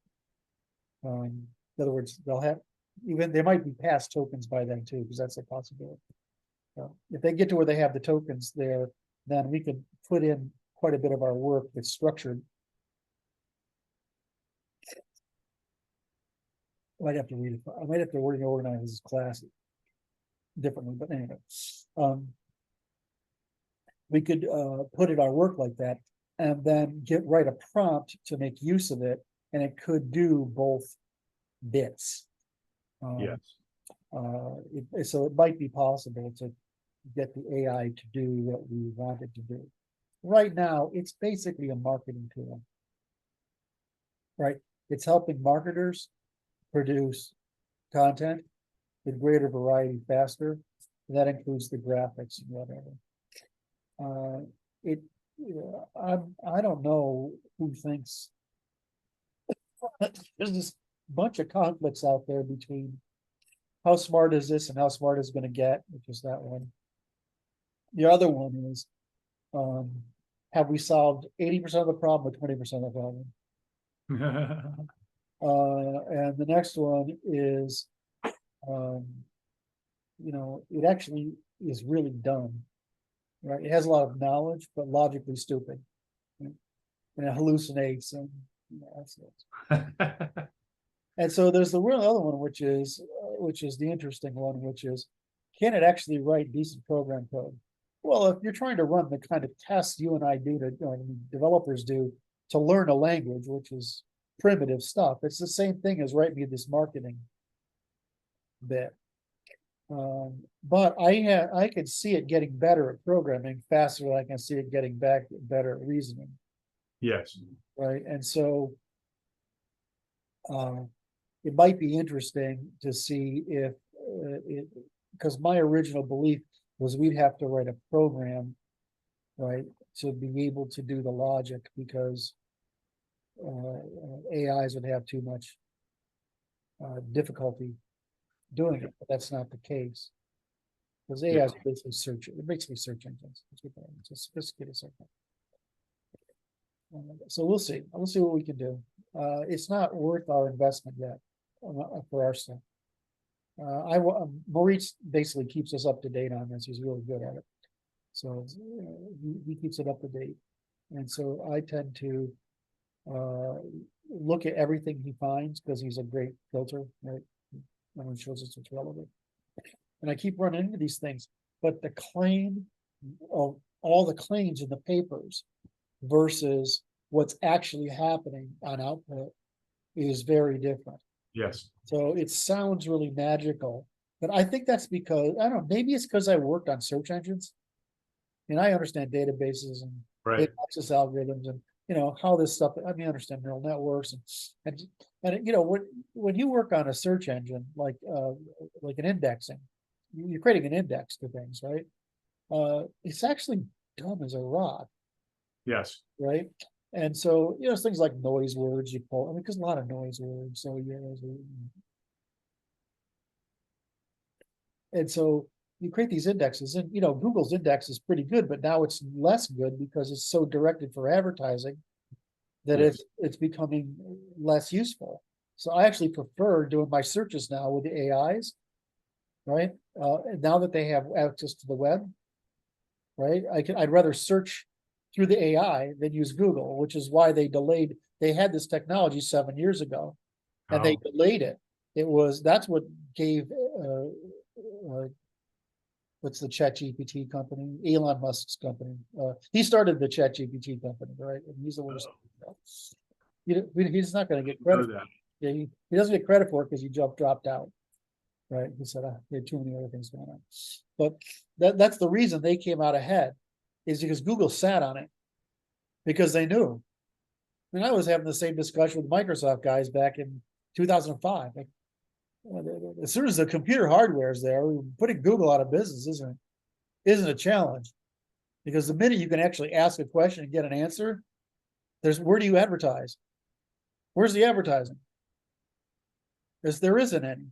In other words, they might be past tokens by then too, because that's a possibility. If they get to where they have the tokens there, then we could put in quite a bit of our work that's structured. I might have to read it. I might have to organize this class differently, but anyway, we could put in our work like that and then write a prompt to make use of it, and it could do both bits. Yes. So it might be possible to get the AI to do what we want it to do. Right now, it's basically a marketing tool, right? It's helping marketers produce content with greater variety faster. That includes the graphics and whatever. I don't know who thinks there's this bunch of conflicts out there between how smart is this and how smart is going to get, which is that one. The other one is, have we solved 80% of the problem or 20% of the problem? And the next one is, it actually is really dumb, right? It has a lot of knowledge, but logically stupid, right? And it hallucinates, and that's it. And so there's the real other one, which is the interesting one, which is, can it actually write decent program code? Well, if you're trying to run the kind of tests you and I do developers do to learn a language, which is primitive stuff, it's the same thing as write me this marketing bit. But I could see it getting better at programming faster than I can see it getting better at reasoning. Yes. Right. And so it might be interesting to see if because my original belief was we'd have to write a program, right, to be able to do the logic, because AIs would have too much difficulty doing it, but that's not the case. Because AI is basically search engines. It's a sophisticated search engine. So we'll see. We'll see what we can do. It's not worth our investment yet for our stuff. Maurice basically keeps us up to date on this. He's really good at it. So he keeps it up to date. And so I tend to look at everything he finds, because he's a great filter, right? And he shows us what's relevant. And I keep running into these things, but the claim of all the claims in the papers versus what's actually happening on output is very different. Yes. So it sounds really magical, but I think that's because, I don't know, maybe it's because I worked on search engines and I understand databases and Right. access algorithms and, how this stuff, I mean, I understand neural networks and when you work on a search engine, like an indexing, you're creating an index to things, right? It's actually dumb as a rock. Yes. Right. And so, things like noise words you pull, I mean, because a lot of noise words. So, and so you create these indexes, and, Google's index is pretty good, but now it's less good because it's so directed for advertising that Yes. it's becoming less useful. So I actually prefer doing my searches now with the AIs, right? And now that they have access to the web, right? I'd rather search through the AI than use Google, which is why they had this technology 7 years ago, and they delayed it. That's what gave what's the ChatGPT company? Elon Musk's company. He started the ChatGPT company, right? And he's the one. He's not going to get credit. Yeah, he doesn't get credit for it because he dropped out. Right? He said there are too many other things going on. But that's the reason they came out ahead, is because Google sat on it because they knew. I mean, I was having the same discussion with Microsoft guys back in 2005. Like, as soon as the computer hardware is there, putting Google out of business isn't a challenge, because the minute you can actually ask a question and get an answer, where do you advertise? Where's the advertising? Because there isn't any.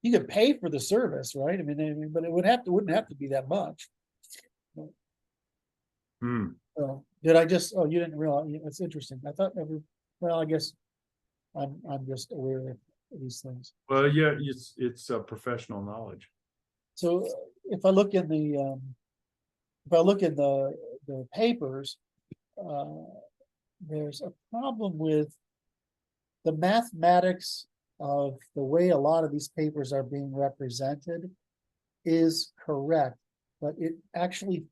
You can pay for the service, right? I mean, but it wouldn't have to be that much. So did I just? Oh, you didn't realize? It's interesting. I thought well, I guess I'm just aware of these things. Well, yeah, it's professional knowledge. So if I look in the papers, there's a problem with the mathematics of the way a lot of these papers are being represented is correct, but it actually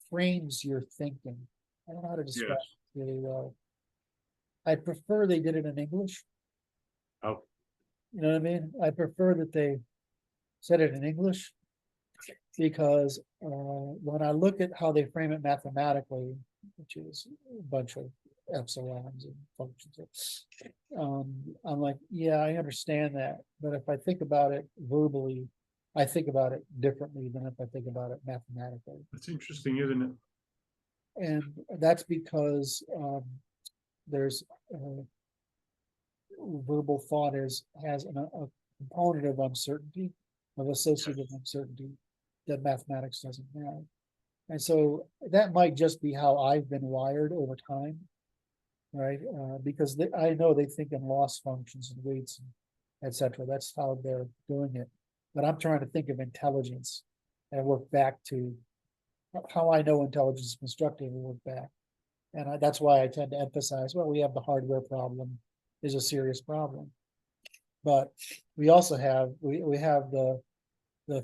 frames your thinking. I don't know how to describe it really well. I prefer they did it in English. Oh. You know what I mean? I prefer that they said it in English, because when I look at how they frame it mathematically, which is a bunch of epsilons and functions, I'm like, yeah, I understand that. But if I think about it verbally, I think about it differently than if I think about it mathematically. That's interesting, isn't it? And that's because there's verbal thought has a component of uncertainty, of associative uncertainty, that mathematics doesn't have. And so that might just be how I've been wired over time, right? Because I know they think in loss functions and weights, etc. That's how they're doing it. But I'm trying to think of intelligence and work back to how I know intelligence is constructed and work back. And that's why I tend to emphasize, well, we have the hardware problem is a serious problem. But we also have, we have the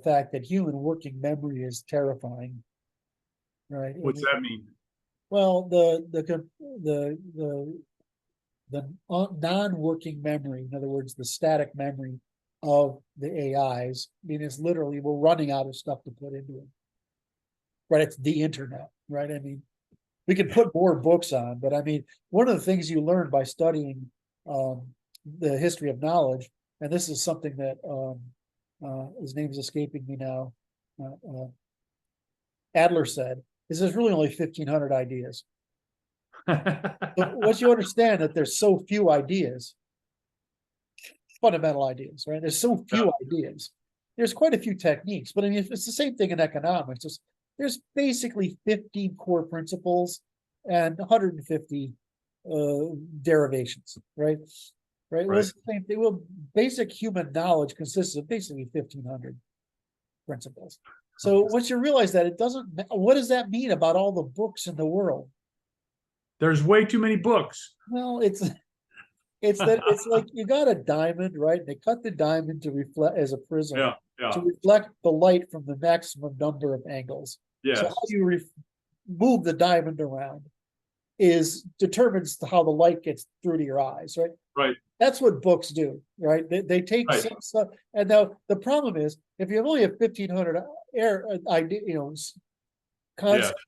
fact that human working memory is terrifying, right? What's that mean? Well, the non-working memory, in other words, the static memory of the AIs, I mean, it's literally, we're running out of stuff to put into it. Right? It's the internet, right? I mean, we can put more books on, but I mean, one of the things you learn by studying the history of knowledge, and this is something that his name's escaping me now, Adler said, is there's really only 1,500 ideas. But once you understand that there's so few ideas, fundamental ideas, right? There's so few ideas. There's quite a few techniques, but I mean, it's the same thing in economics. There's basically 15 core principles and 150 derivations, right? Right. Well, it's the same thing. Well, basic human knowledge consists of basically 1,500 principles. So once you realize that, it doesn't. What does that mean about all the books in the world? There's way too many books. Well, it's that it's like you got a diamond, right? They cut the diamond to reflect as a prism to reflect the light from the maximum number of angles. Yes. So how you move the diamond around determines how the light gets through to your eyes, right? Right. That's what books do, right? They take some stuff, and now the problem is if you only have 1,500 concepts,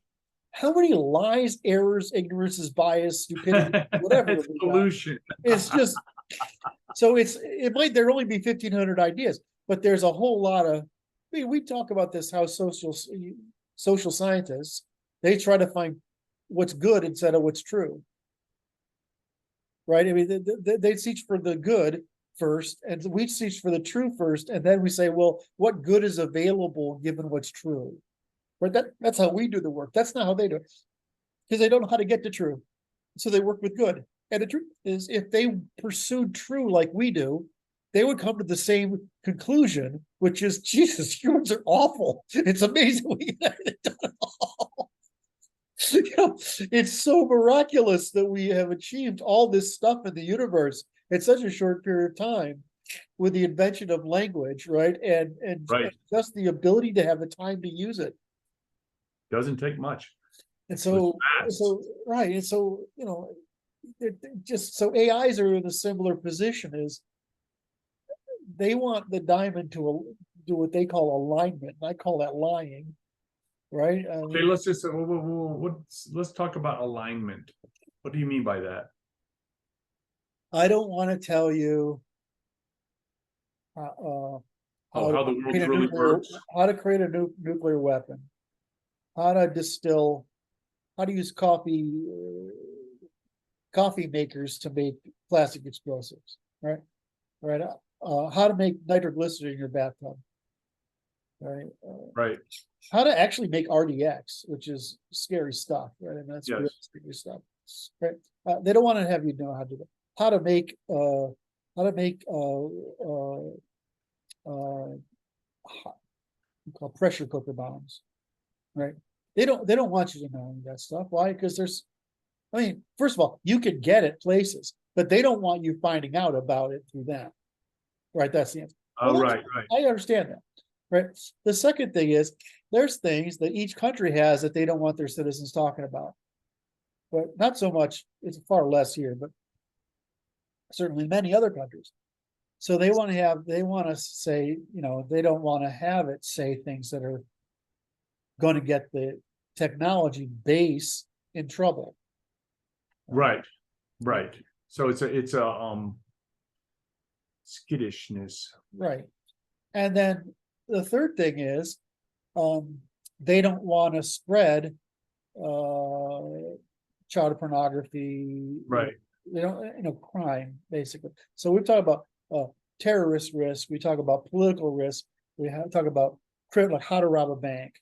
how many lies, errors, ignorances, bias, stupidity, whatever it's pollution. It's just so there only be 1,500 ideas, but there's a whole lot of. We talk about this how social scientists they try to find what's good instead of what's true. Right? I mean, they teach for the good first, and we teach for the true first, and then we say, well, what good is available given what's true? Right? That's how we do the work. That's not how they do it, because they don't know how to get to true, so they work with good. And the truth is, if they pursued true like we do, they would come to the same conclusion, which is, Jesus, humans are awful. It's amazing we get everything done at all. It's so miraculous that we have achieved all this stuff in the universe in such a short period of time with the invention of language, right? And just the ability to have the time to use it. Doesn't take much. And so so AIs are in a similar position as they want the diamond to do what they call alignment. And I call that lying. Right. Okay, let's just let's talk about alignment. What do you mean by that? I don't want to tell you how the world really works. How to create a nuclear weapon, how to distill, how to use coffee makers to make plastic explosives, right? Right. How to make nitroglycerin in your bathtub. Right. Right. How to actually make RDX, which is scary stuff, right? And that's really scary stuff, right? They don't want to have you know how to do that. How to make pressure cooker bombs, right? They don't want you to know that stuff. Why? Because first of all, you could get it places, but they don't want you finding out about it through them, right? That's the answer. Right. I understand that. Right. The second thing is there's things that each country has that they don't want their citizens talking about. But not so much, it's far less here, but certainly many other countries. So they want to say, they don't want to have it say things that are going to get the technology base in trouble. Right. So it's a skittishness. Right. And then the third thing is they don't want to spread child pornography, right? They don't, crime basically. So we talk about terrorist risk. We talk about political risk. We talk about like how to rob a bank.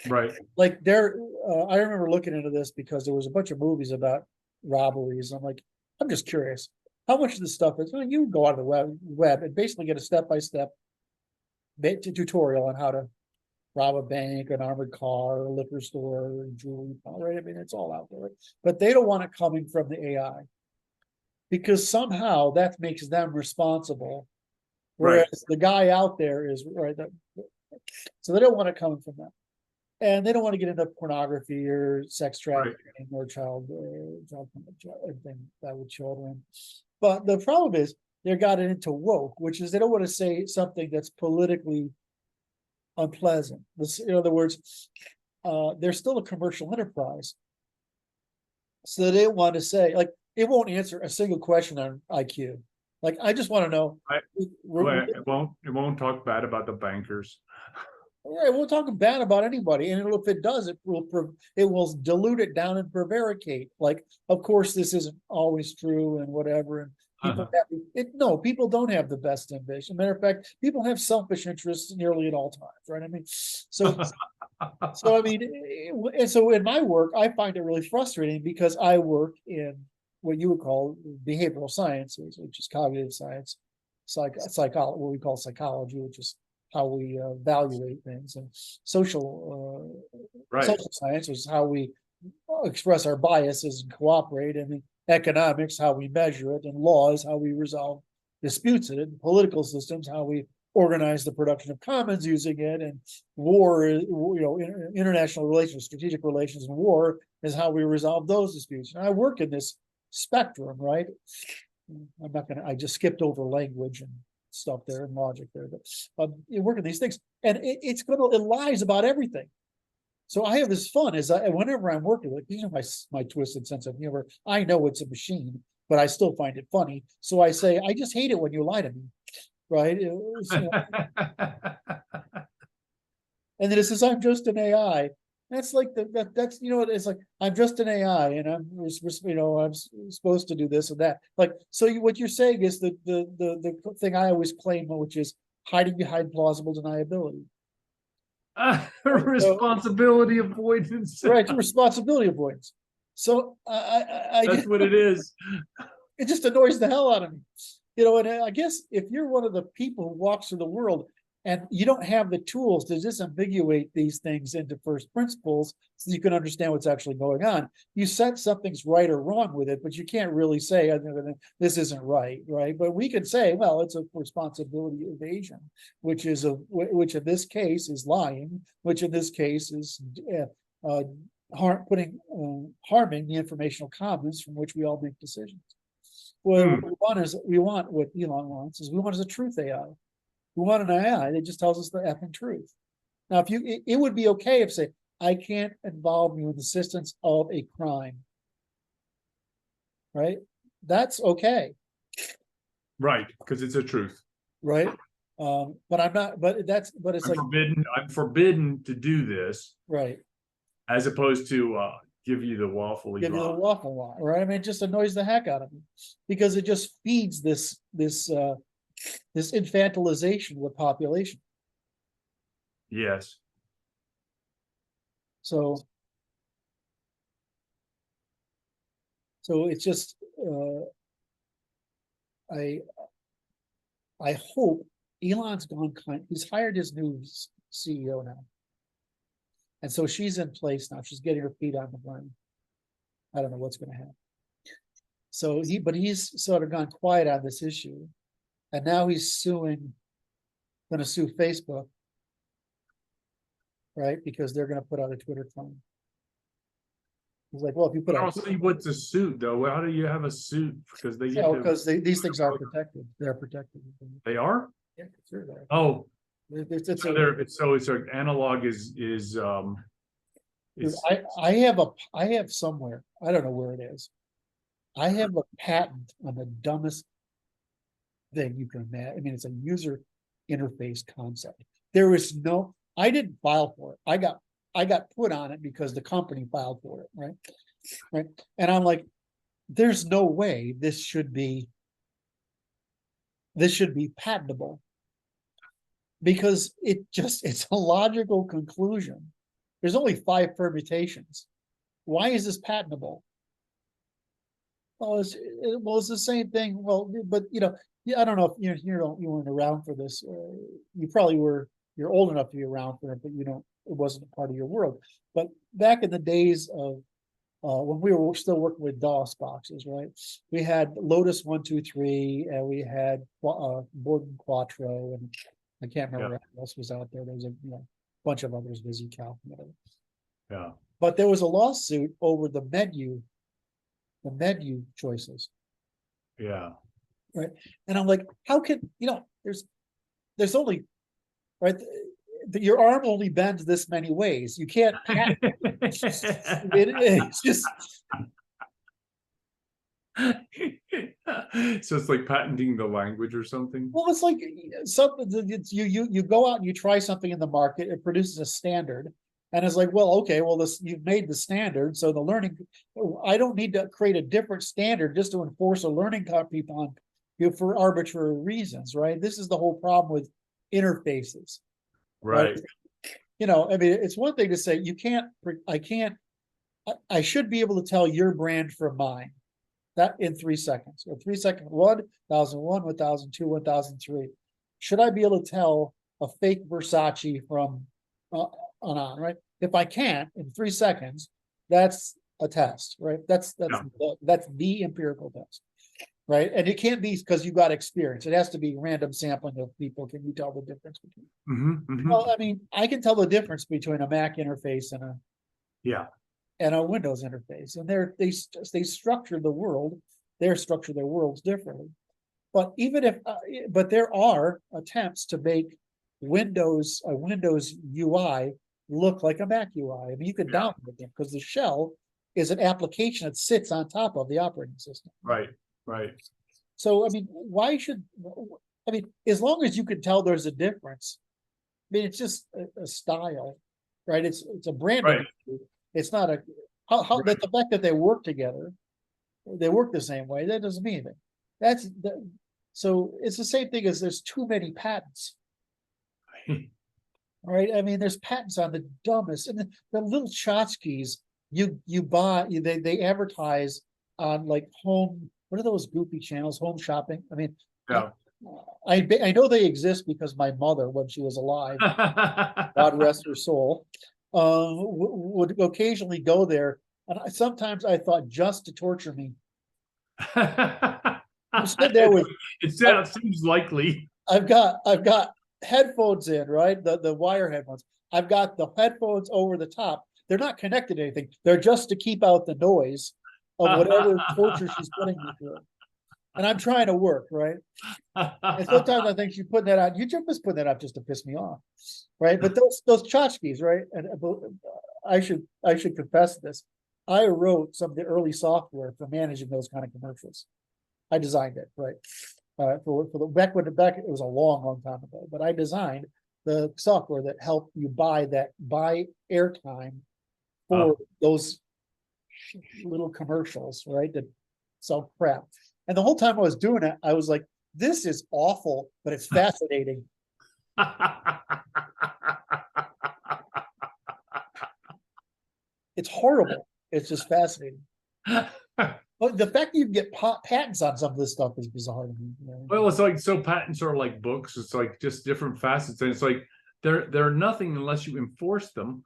Right. Like I remember looking into this because there was a bunch of movies about robberies. I'm just curious how much of this stuff is. You can go on the web and basically get a step-by-step tutorial on how to rob a bank, an armored car, a liquor store, jewelry, right? I mean, it's all out there, right? But they don't want it coming from the AI because somehow that makes them responsible, whereas the guy out there is right. So they don't want it coming from them, and they don't want to get into pornography or sex trafficking or child anything that with children. But the problem is they got it into woke, which is they don't want to say something that's politically unpleasant. In other words, they're still a commercial enterprise. So they want to say, it won't answer a single question on IQ. I just want to know. It won't talk bad about the bankers. Right, we're talking bad about anybody, and if it does, it will dilute it down and prevaricate. Like, of course, this isn't always true and whatever, and people have it. No, people don't have the best ambition. Matter of fact, people have selfish interests nearly at all times, right? I mean, so I mean, and so in my work, I find it really frustrating because I work in what you would call behavioral sciences, which is cognitive science, psychology, what we call psychology, which is how we evaluate things, and social science is how we express our biases and cooperate, and economics how we measure it, and law is how we resolve disputes in it, political systems how we organize the production of commons using it, and war is, international relations, strategic relations, and war is how we resolve those disputes. And I work in this spectrum, right? I just skipped over language and stuff there and logic there, but you work at these things, and it lies about everything. So I have this fun whenever I'm working with, my twisted sense of humor. I know it's a machine, but I still find it funny. So I say, I just hate it when you lie to me, right? And then it says, I'm just an AI. That's like that's it's like, I'm just an AI, and I'm supposed to do this and that. Like, so what you're saying is the thing I always claim, which is hiding behind plausible deniability. Responsibility avoidance. Right, responsibility avoidance. So that's what it is. It just annoys the hell out of me. And I guess if you're one of the people who walks through the world and you don't have the tools to disambiguate these things into first principles so you can understand what's actually going on, you sense something's right or wrong with it, but you can't really say this isn't right, right? But we can say, well, it's a responsibility evasion, which in this case is lying, which in this case is harming the informational commons from which we all make decisions. Well, we want what Elon wants is a truth AI. We want an AI that just tells us the effing truth. Now, it would be okay if say, I can't involve you in the assistance of a crime. Right? That's okay. Right, because it's a truth. Right. But I'm not, but it's I'm forbidden to do this. Right. As opposed to give you the waffle lot, right? I mean, it just annoys the heck out of me because it just feeds this infantilization of the population. Yes. So it's just I hope Elon's gone he's hired his new CEO now. And so she's in place now. She's getting her feet on the ground. I don't know what's going to happen. So he's sort of gone quiet on this issue. And now he's going to sue Facebook, right? Because they're going to put out a Twitter claim. He's like, well, if you put I don't see what's a suit though. How do you have a suit? Because these things are protected. They're protected. They are? Yeah, sure they are. Oh. So it's an analog is I have somewhere, I don't know where it is. I have a patent on the dumbest thing you can imagine. I mean, it's a user interface concept. I didn't file for it. I got put on it because the company filed for it, right? And I'm like, there's no way this should be patentable. Because it's a logical conclusion. There's only 5 permutations. Why is this patentable? Well, it's the same thing. Well, but I don't know if you weren't around for this. You probably were. You're old enough to be around for it, but it wasn't a part of your world. But back in the days of when we were still working with DOS boxes, right? We had Lotus 123, and we had Borden Quattro, and I can't remember what else was out there. There was a bunch of others, VisiCalc, whatever. Yeah. But there was a lawsuit over the menu choices. Yeah. Right. And I'm like, how can there's only right. Your arm only bends this many ways. You can't patent. It's just So it's like patenting the language or something. Well, it's like something that you go out and you try something in the market, it produces a standard. And it's like, well, okay, well, this you've made the standard, so the learning, I don't need to create a different standard just to enforce a learning copy on you for arbitrary reasons, right? This is the whole problem with interfaces, right? Right. You know, I mean, it's one thing to say you can't, I should be able to tell your brand from mine. That in 3 seconds, or 3 seconds, 1001, 1002, 1003. Should I be able to tell a fake Versace from on, right? If I can't in 3 seconds, that's a test, right? That's the empirical test, right? And it can't be because you got experience. It has to be random sampling of people. Can you tell the difference between? Well, I mean, I can tell the difference between a Mac interface Yeah. and a Windows interface, and they structure the world, they structure their worlds differently. But even if, but there are attempts to make a Windows UI look like a Mac UI. I mean, you can Yeah. download them because the shell is an application that sits on top of the operating system. Right. Right. So, I mean, I mean, as long as you can tell there's a difference, I mean, it's just a style, right? It's a branding. Right. It's not a, that the fact that they work together, they work the same way, that doesn't mean anything. So it's the same thing as there's too many patents. Right? I mean, there's patents on the dumbest, and the little tchotchkes you buy, they advertise on like home, what are those goofy channels, home shopping? I mean, Yeah. I know they exist because my mother, when she was alive, God rest her soul, would occasionally go there. And sometimes I thought just to torture me. I'm sitting there with, It seems likely. I've got headphones in, right? The wire headphones. I've got the headphones over the top. They're not connected to anything. They're just to keep out the noise of whatever torture she's putting me through. And I'm trying to work, right? And sometimes I think she's putting that out. YouTube is putting that out just to piss me off, right? But those tchotchkes, right? And I should confess this. I wrote some of the early software for managing those kind of commercials. I designed it, right? For the back it was a long time ago. But I designed the software that helped you buy airtime for those little commercials, right? That sell crap. And the whole time I was doing it, I was like, this is awful, but it's fascinating. It's horrible. It's just fascinating. But the fact that you can get patents on some of this stuff is bizarre to me. You know? Well, it's like, so patents are like books. It's like just different facets, and it's like they're nothing unless you enforce them,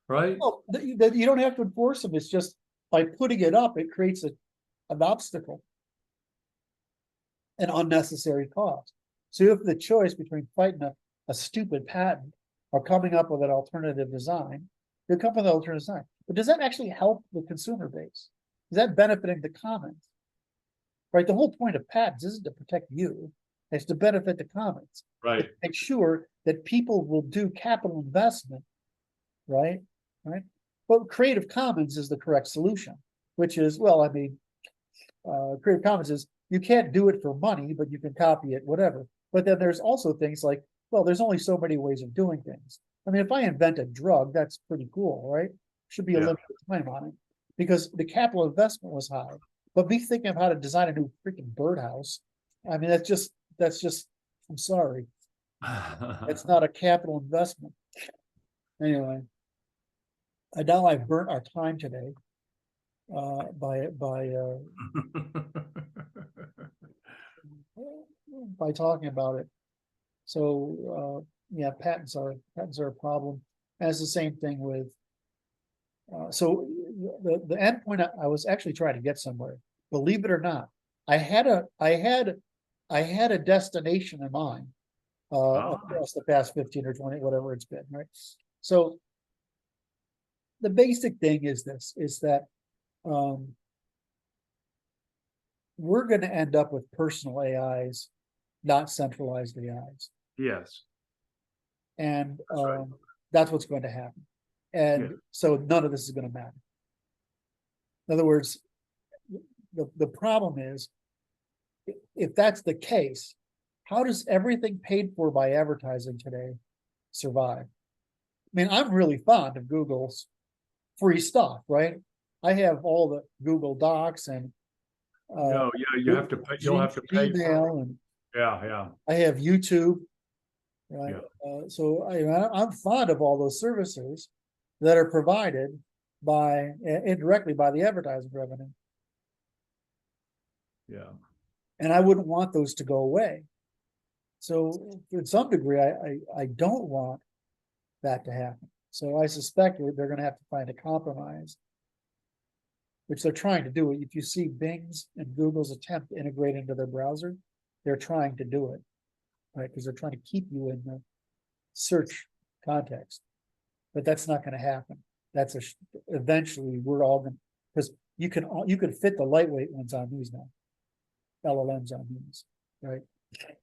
right? Oh, you don't have to enforce them. It's just by putting it up, it creates an obstacle, an unnecessary cost. So you have the choice between fighting a stupid patent or coming up with an alternative design. You come up with an alternative design, but does that actually help the consumer base? Is that benefiting the commons? Right. The whole point of patents isn't to protect you; it's to benefit the commons. Right. Make sure that people will do capital investment. Right. Right. But Creative Commons is the correct solution, which is, well, I mean, Creative Commons is you can't do it for money, but you can copy it, whatever. But then there's also things like, well, there's only so many ways of doing things. I mean, if I invent a drug, that's pretty cool, right? Should be a limited time on it because the capital investment was high. But me thinking of how to design a new freaking birdhouse, I mean, that's just, I'm sorry. It's not a capital investment. Anyway, I know I've burnt our time today by talking about it. So yeah, patents are a problem. And it's the same thing with so the end point I was actually trying to get somewhere. Believe it or not, I had a destination in mind across the past 15 or 20, whatever it's been, right? So the basic thing is this, is that we're going to end up with personal AIs, not centralized AIs. Yes. And that's what's going to happen. And so none of this is going to matter. In other words, the problem is, if that's the case, how does everything paid for by advertising today survive? I mean, I'm really fond of Google's free stuff, right? I have all the Google Docs and No, yeah, you have to pay, you'll have to pay. Gmail, and Yeah. I have YouTube, right? Yeah. So I'm fond of all those services that are provided by indirectly by the advertising revenue, Yeah. and I wouldn't want those to go away. So to some degree, I don't want that to happen. So I suspect they're going to have to find a compromise, which they're trying to do. If you see Bing's and Google's attempt to integrate into their browser, they're trying to do it, right? Because they're trying to keep you in the search context, but that's not going to happen. That's eventually we're all going, because you can fit the lightweight ones on these now, LLMs on these, right?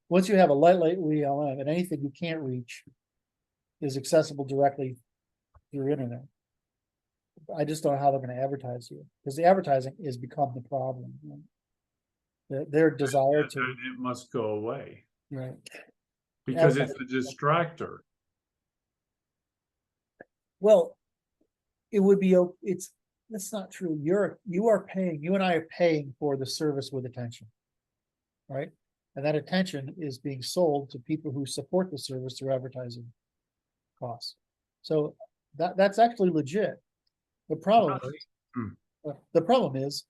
Once you have a lightweight LLM, and anything you can't reach is accessible directly through internet. I just don't know how they're going to advertise you, because the advertising has become the problem. Right? Their desire to, it must go away, right? because it's a distractor. Well, it would be, that's not true. You and I are paying for the service with attention, right? And that attention is being sold to people who support the service through advertising costs. So that's actually legit. The problem is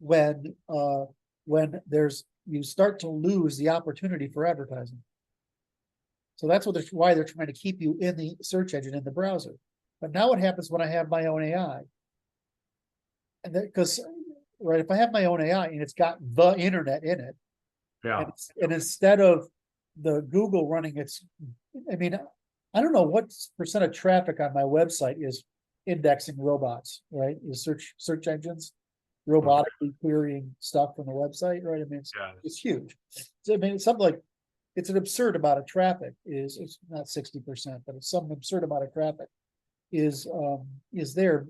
when you start to lose the opportunity for advertising. So that's why they're trying to keep you in the search engine in the browser. But now what happens when I have my own AI? And because right, if I have my own AI and it's got the internet in it, Yeah. and instead of the Google running its, I mean, I don't know what percent of traffic on my website is indexing robots, right? Is search engines robotically querying stuff from the website, right? I mean, it's huge. So I mean, it's something like, it's an absurd amount of traffic. It's not 60%, but it's some absurd amount of traffic is there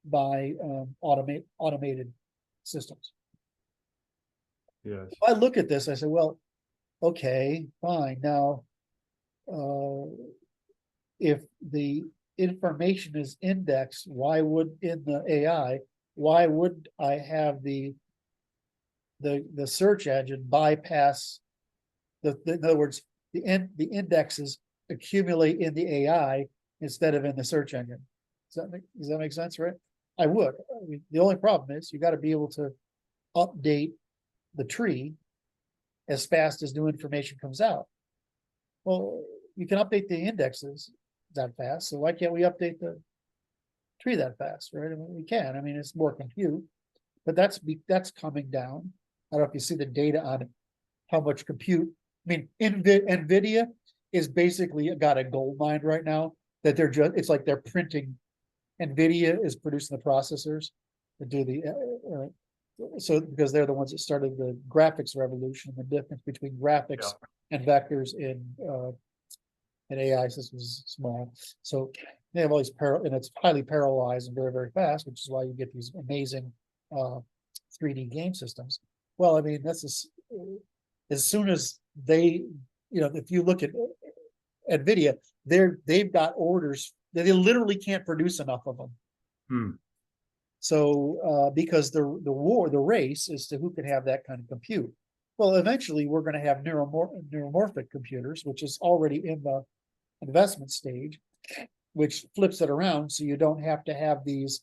by automated systems. Yes. If I look at this, I say, well, okay, fine. Now, if the information is indexed, why would in the AI, why would I have the search engine bypass in other words, the indexes accumulate in the AI instead of in the search engine? Does that make sense, right? I would. I mean, the only problem is you got to be able to update the tree as fast as new information comes out. Well, you can update the indexes that fast, so why can't we update the tree that fast, right? I mean, we can. I mean, it's more compute, but that's coming down. I don't know if you see the data on how much compute. I mean, NVIDIA is basically got a gold mine right now that it's like they're printing. NVIDIA is producing the processors that do so because they're the ones that started the graphics revolution. The difference between graphics and vectors in AI systems is small. So they have all these and it's highly parallelized and very, very fast, which is why you get these amazing 3D game systems. Well, I mean, that's as soon as they, if you look at NVIDIA, they've got orders. They literally can't produce enough of them. So because the race is to who can have that kind of compute. Well, eventually we're going to have neuromorphic computers, which is already in the investment stage, which flips it around. So you don't have to have these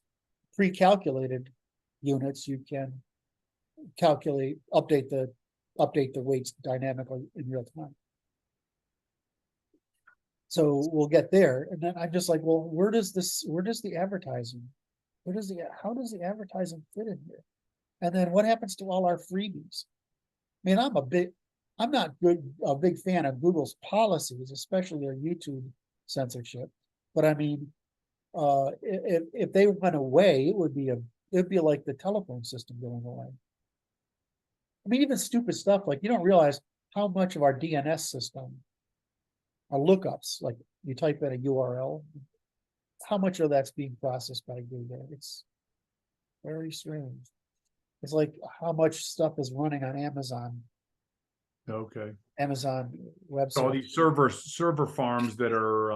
pre-calculated units. You can update the weights dynamically in real time. So we'll get there. And then I'm just like, well, where does the advertising, how does the advertising fit in here? And then what happens to all our freebies? I mean, I'm not a big fan of Google's policies, especially their YouTube censorship. But I mean, if they went away, it'd be like the telephone system going away. I mean, even stupid stuff like you don't realize how much of our DNS system, our lookups, like you type in a URL, how much of that's being processed by Google. It's very strange. It's like how much stuff is running on Okay. Amazon Web All Services. these server farms that are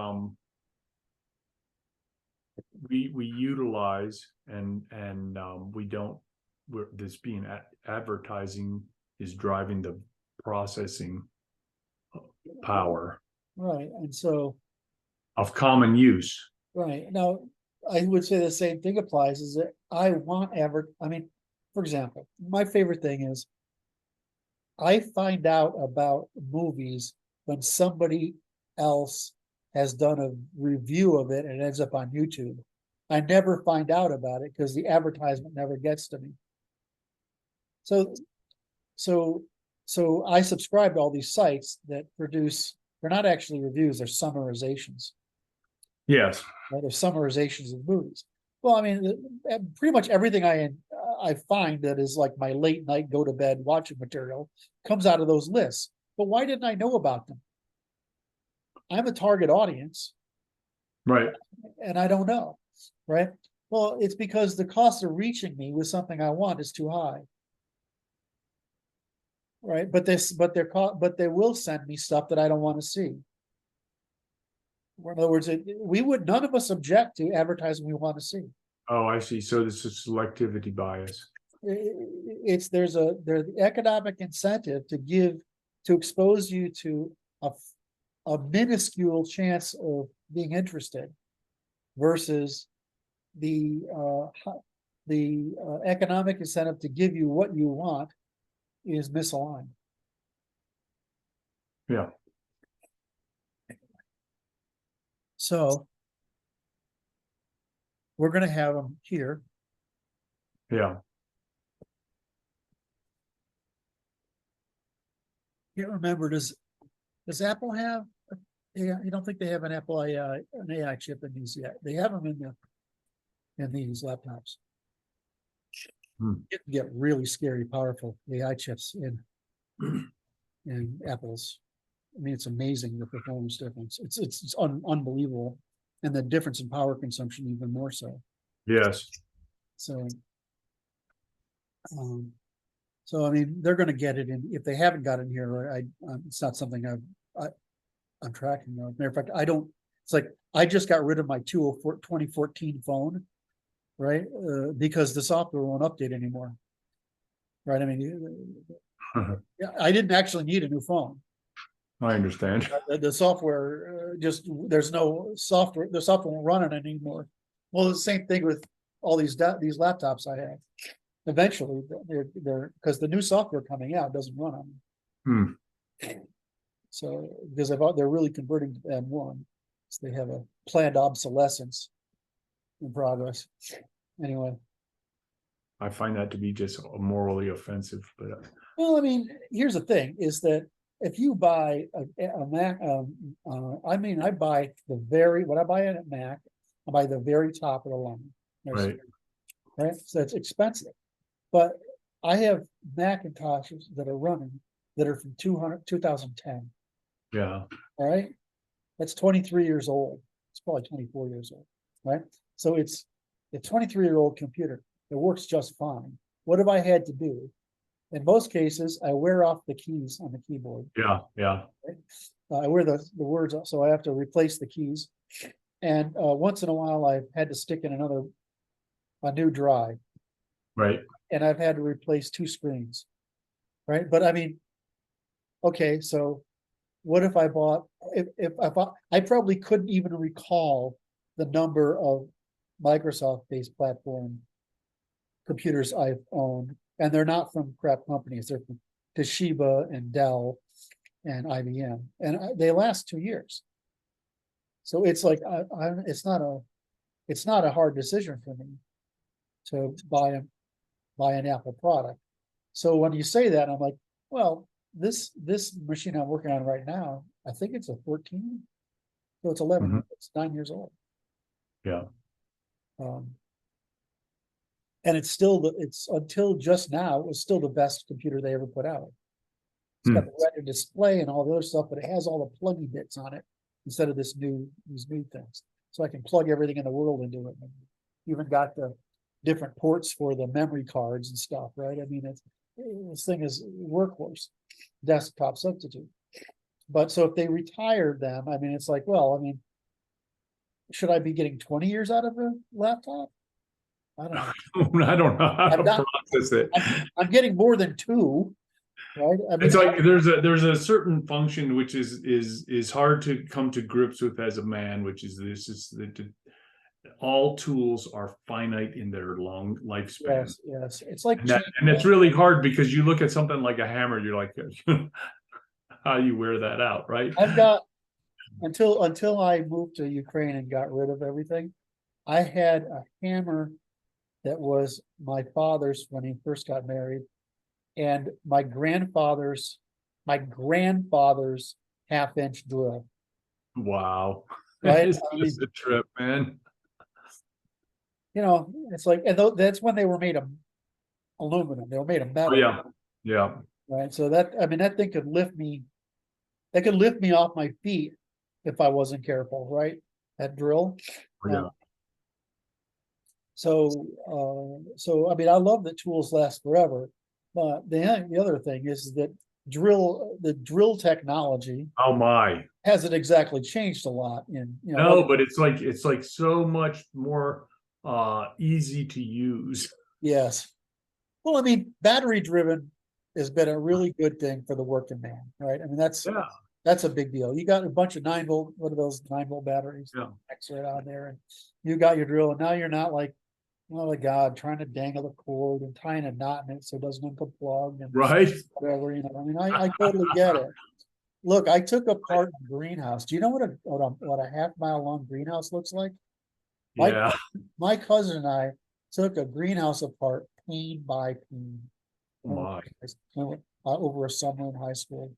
we utilize and we don't, this being advertising is driving the processing power Right, and so, of common use. right, now, I would say the same thing applies, is that I want I mean, for example, my favorite thing is I find out about movies when somebody else has done a review of it and it ends up on YouTube. I never find out about it because the advertisement never gets to me. So I subscribe to all these sites that produce, they're not actually reviews, they're summarizations. Yes. Right? They're summarizations of movies. Well, I mean, pretty much everything I find that is like my late night go to bed watching material comes out of those lists. But why didn't I know about them? I'm a target audience. Right. And I don't know, right? Well, it's because the cost of reaching me with something I want is too high. Right, but they will send me stuff that I don't want to see. In other words, none of us object to advertising we want to see. Oh, I see. So this is selectivity bias. There's the economic incentive to expose you to a minuscule chance of being interested versus the economic incentive to give you what you want is misaligned. Yeah. So we're going to have them here. Yeah. Can't remember, does Apple have? Yeah, you don't think they have an Apple AI, an AI chip in these yet? They have them in these laptops. It can get really scary, powerful AI chips in Apple's. I mean, it's amazing the performance difference. It's unbelievable, and the difference in power consumption even more so. Yes. So, so I mean, they're going to get it in. If they haven't got it here, it's not something I'm tracking. Matter of fact, I don't. It's like I just got rid of my 2014 phone, right? Because the software won't update anymore. Right? I mean, yeah, I didn't actually need a new phone. I understand. The software there's no software. The software won't run it anymore. Well, the same thing with all these laptops I have. Eventually, they're because the new software coming out doesn't run on them. So because they're really converting to M1, so they have a planned obsolescence in progress. Anyway, I find that to be just morally offensive, but well, I mean, here's the thing: is that if you buy a Mac, I mean, I buy when I buy a Mac, I buy the very top of the line. right. Right, so it's expensive, but I have Macintoshes that are running that are from 2010. Yeah. All right, that's 23 years old. It's probably 24 years old, right? So it's a 23-year-old computer. It works just fine. What have I had to do? In most cases, I wear off the keys on the keyboard. Yeah. Yeah. Right? I wear the words, so I have to replace the keys. And once in a while, I've had to stick in a new drive. Right. And I've had to replace 2 screens. Right. But I mean, okay, so what if I bought, I probably couldn't even recall the number of Microsoft-based platform computers I've owned, and they're not from crap companies. They're from Toshiba and Dell and IBM, and they last 2 years. So it's like it's not a hard decision for me to buy an Apple product. So when you say that, I'm like, well, this machine I'm working on right now, I think it's a 14. So it's 11. It's 9 years old. Yeah. And it's until just now, it was still the best computer they ever put out. It's got the Retina display and all the other stuff, but it has all the pluggy bits on it instead of these new things. So I can plug everything in the world into it. And even got the different ports for the memory cards and stuff, right? I mean, this thing is workhorse, desktop substitute. But so if they retired them, I mean, it's like, well, I mean, should I be getting 20 years out of a laptop? I don't know. I don't know how I'm to not- process it. I'm getting more than 2, right? I mean, It's like there's a certain function which is hard to come to grips with as a man, which is this is that all tools are finite in their long lifespan. yes. It's like, And it's really hard because you look at something like a hammer, you're like, how you wear that out, right? I've got, until I moved to Ukraine and got rid of everything, I had a hammer that was my father's when he first got married, and my grandfather's half-inch drill. Wow. Right? It's I mean, just a trip, man. you know, it's like, and that's when they were made of aluminum. They were made of metal. Oh, yeah. Yeah. Right. So that, I mean, that thing could lift me. That could lift me off my feet if I wasn't careful, right? That drill. Oh, yeah. So I mean, I love that tools last forever, but the other thing is that the drill technology Oh my. hasn't exactly changed a lot in, No, but it's like so much more easy to use. yes. Well, I mean, battery driven has been a really good thing for the working man, right? I mean, that's a big deal. You got a bunch of 9-volt, what are those 9-volt batteries? Yeah. X right on there, and you got your drill, and now you're not like, oh my God, trying to dangle the cord and tying a knot in it so it doesn't unplug and Right. whatever, I mean, I totally get it. Look, I took apart a greenhouse. Do you know what a half-mile long greenhouse looks like? Yeah. My cousin and I took a greenhouse apart, pane by pane. Oh my. Over a summer in high school.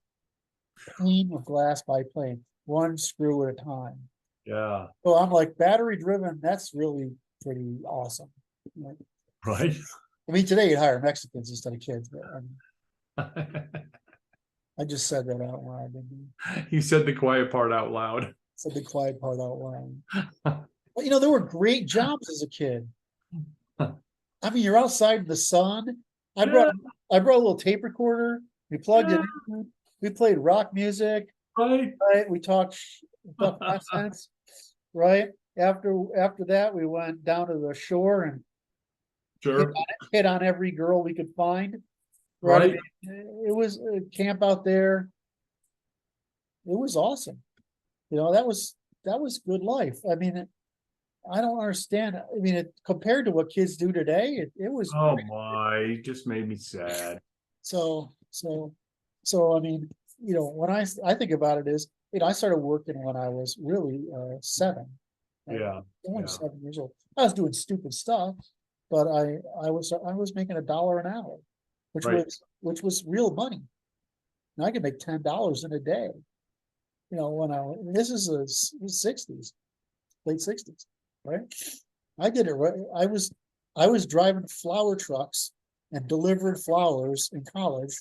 Pane of glass by plane, one screw at a time. Yeah. So I'm like, battery driven, that's really pretty awesome. Right. I mean, today you'd hire Mexicans instead of kids, but I just said that out loud. You said the quiet part out loud. Said the quiet part out loud. But there were great jobs as a kid. I mean, you're outside in the sun. I brought a little tape recorder. We plugged it in. We played rock music. Right. Right. We talked nonsense. Right. After that, we went down to the shore and Sure. hit on every girl we could find. Right. It was a camp out there. It was awesome. That was good life. I mean, I don't understand. I mean, compared to what kids do today, it was. Oh my, it just made me sad. So I mean, when I think about it is, I started working when I was really 7. Yeah. Only 7 years old. I was doing stupid stuff, but I was making $1 an hour, which was real money. And I could make $10 in a day. This is the 60s, late 60s, right? I did it right. I was driving flower trucks and delivered flowers in college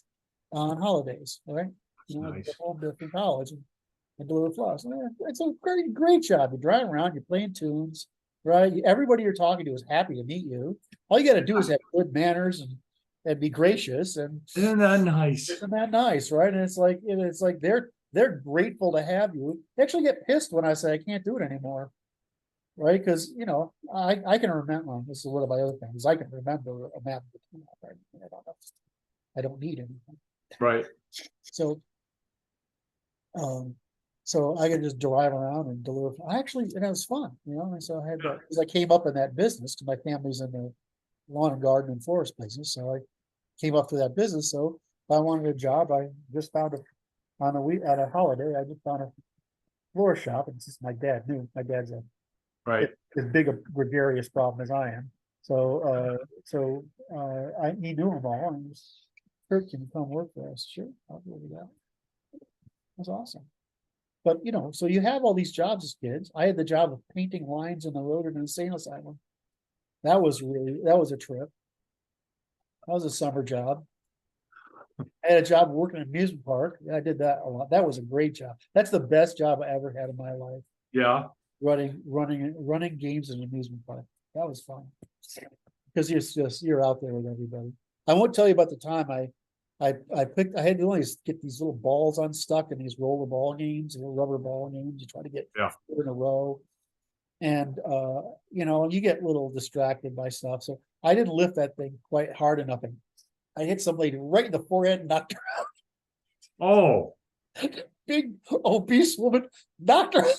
on holidays, right? Nice. Home from college and deliver flowers. It's a great job. You drive around, you're playing tunes, right? Everybody you're talking to is happy to meet you. All you got to do is have good manners and be gracious. And isn't that nice? Isn't that nice, right? And it's like they're grateful to have you. They actually get pissed when I say I can't do it anymore, right? Because I can remember. This is one of my other things. I can remember a map. I don't need anything. Right. So I could just drive around and deliver. And it was fun, And so I had that because I came up in that business because my family's in the lawn and garden and forest business. So I came up through that business. So if I wanted a job, I just found on a holiday. I just found a floor shop, and since my dad knew, my dad's as big a gregarious problem as I am. So he knew them all, and Curt, can you come work for us? Sure, I'll do that. That's awesome. But so you have all these jobs as kids. I had the job of painting lines in the road in an insane asylum. That was a trip. That was a summer job. I had a job working in an amusement park. I did that a lot. That was a great job. That's the best job I ever had in my life. Yeah. Running games in an amusement park. That was fun. because you're out there with everybody. I won't tell you about the time I had to only get these little balls unstuck in these roller ball games, little rubber ball games. You try to get Yeah. 4 in a row. And you get a little distracted by stuff. So I didn't lift that thing quite hard enough, and I hit somebody right in the forehead and knocked her Oh, out. Big obese woman knocked her out.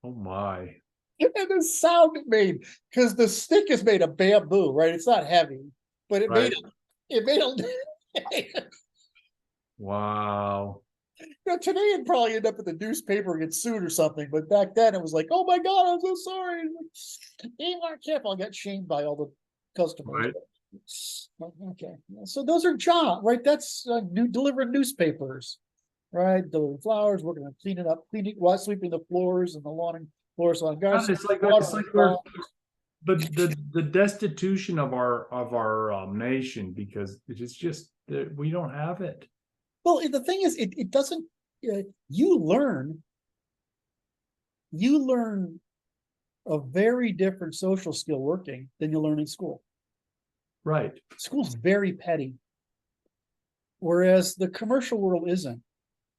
oh my. And the sound it made, because the stick is made of bamboo, right? It's not heavy, but it Right. made a Wow. today it'd probably end up in the newspaper and get sued or something. But back then it was like, oh my God, I'm so sorry. Like, you weren't careful. I got shamed by all the customers. Right. Okay. So those are jobs, right? That's delivering newspapers, right? Delivering flowers, working on cleaning up, while sweeping the floors and the lawn and floors on God, guys. it's like we're the destitution of our nation, because it is just that we don't have it. Well, the thing is, it doesn't, you learn a very different social skill working than you learn in school. Right. School's very petty, whereas the commercial world isn't.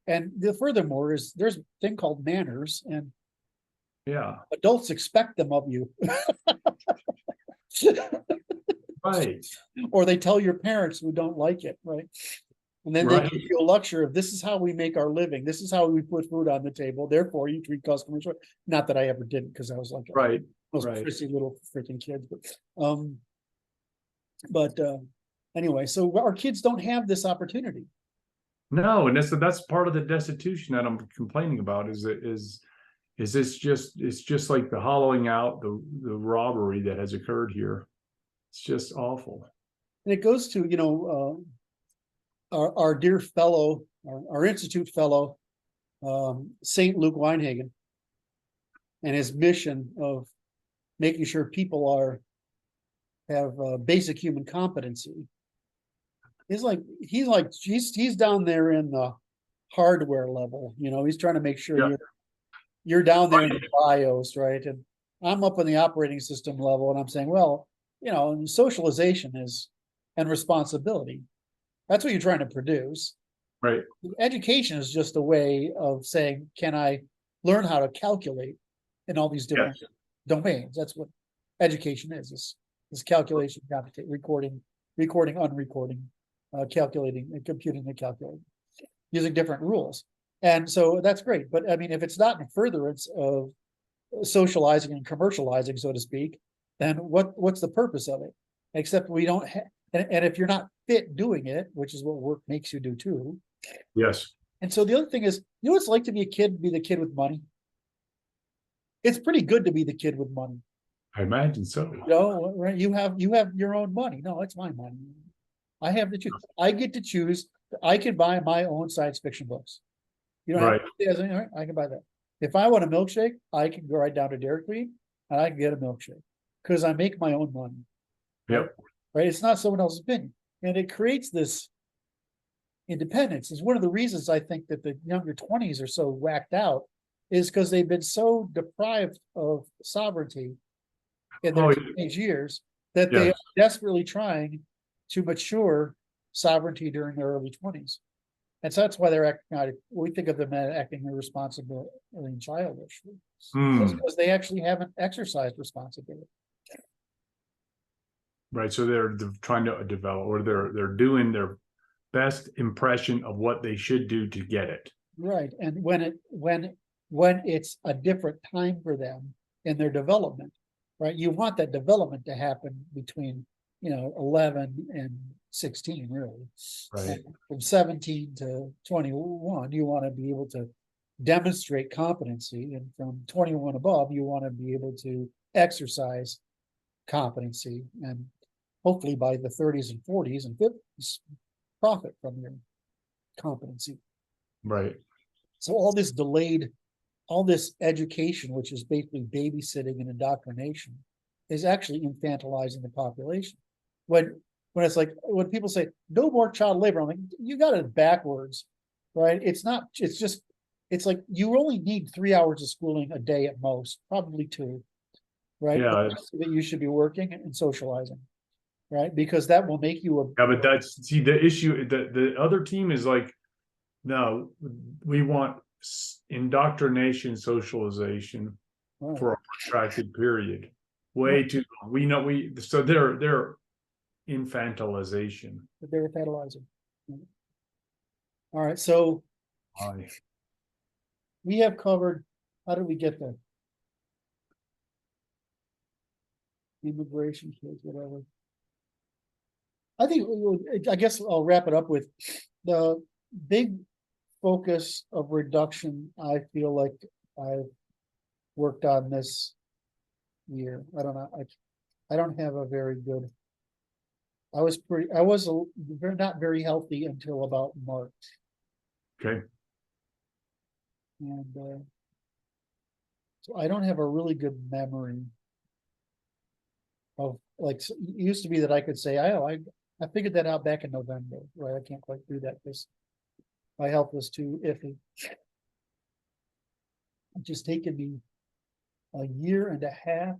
And furthermore is there's a thing called manners, and Yeah. adults expect them of you. Right. Or they tell your parents who don't like it, right? And then they Right. give you a lecture of this is how we make our living. This is how we put food on the table. Therefore, you treat customers right. Not that I ever did, because I was like Right. those Right. prissy little freaking kids. But anyway, so our kids don't have this opportunity. No, and that's part of the destitution that I'm complaining about. Is this just, it's just like the hollowing out, the robbery that has occurred here. It's just awful. And it goes to, our dear fellow, our institute fellow, Saint Luke Weinhagen, and his mission of making sure people have basic human competency. He's down there in the hardware level. He's trying to make sure you're down there in the BIOS, right? And I'm up in the operating system level, and I'm saying, well, socialization and responsibility. That's what you're trying to produce. Right. Education is just a way of saying, can I learn how to calculate in all these different domains? That's what education is calculation, recording, unrecording, calculating, and computing and calculating, using different rules. And so that's great. But I mean, if it's not in furtherance of socializing and commercializing, so to speak, then what's the purpose of it? Except we don't have, and if you're not fit doing it, which is what work makes you do too. Yes. And so the other thing is, what it's like to be a kid, be the kid with money. It's pretty good to be the kid with money. I imagine so. Right? You have your own money. No, it's my money. I have to choose. I get to choose. I can buy my own science fiction books. You don't have to, I can buy that. If I want a milkshake, I can go right down to Dairy Queen and I can get a milkshake because I make my own money. Yep. Right. It's not someone else's opinion. And it creates this independence. Is one of the reasons I think that the younger 20s are so whacked out, is because they've been so deprived of sovereignty in their teenage years that they are desperately trying to mature sovereignty during their early 20s. And so that's why they're acting out. We think of them as acting irresponsibly and childish. Because they actually haven't exercised responsibility. Right. So they're trying to develop, or they're doing their best impression of what they should do to get it. Right. And when it's a different time for them in their development, right? You want that development to happen between 11 and 16, really. Right. And from 17 to 21, you want to be able to demonstrate competency, and from 21 above, you want to be able to exercise competency, and hopefully by the 30s and 40s and 50s, profit from your competency. Right. So all this education, which is basically babysitting and indoctrination, is actually infantilizing the population. When it's like, when people say no more child labor, I'm like, you got it backwards, right? It's like you only need 3 hours of schooling a day at most, probably 2. right? Yeah. The rest of it you should be working and socializing, right? Because that will make you a, Yeah, but that's, see, the issue, the other team is like, no, we want indoctrination, socialization for a protracted period. Way too long. We know so they're infantilization. but they're fertilizing. All right, so Aye. we have covered, how did we get there? Immigration kids, whatever. I think, I guess I'll wrap it up with the big focus of reduction. I feel like I've worked on this year. I don't know. I don't have a very good. I was not very healthy until about March. Okay. And so I don't have a really good memory of, like, it used to be that I could say, I figured that out back in November, right? I can't quite do that because my health was too iffy. It's just taken me a year and a half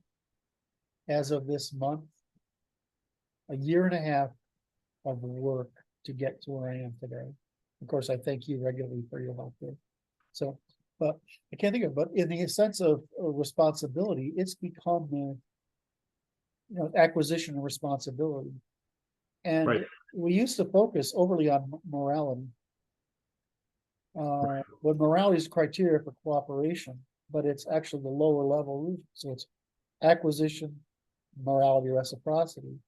as of this month, a year and a half of work to get to where I am today. Of course, I thank you regularly for your help there. So, but I can't think of it, but in the sense of responsibility, it's become acquisition and responsibility. And Right. we used to focus overly on morality. But morality is criteria for cooperation, but it's actually the lower level. So it's acquisition, morality, reciprocity,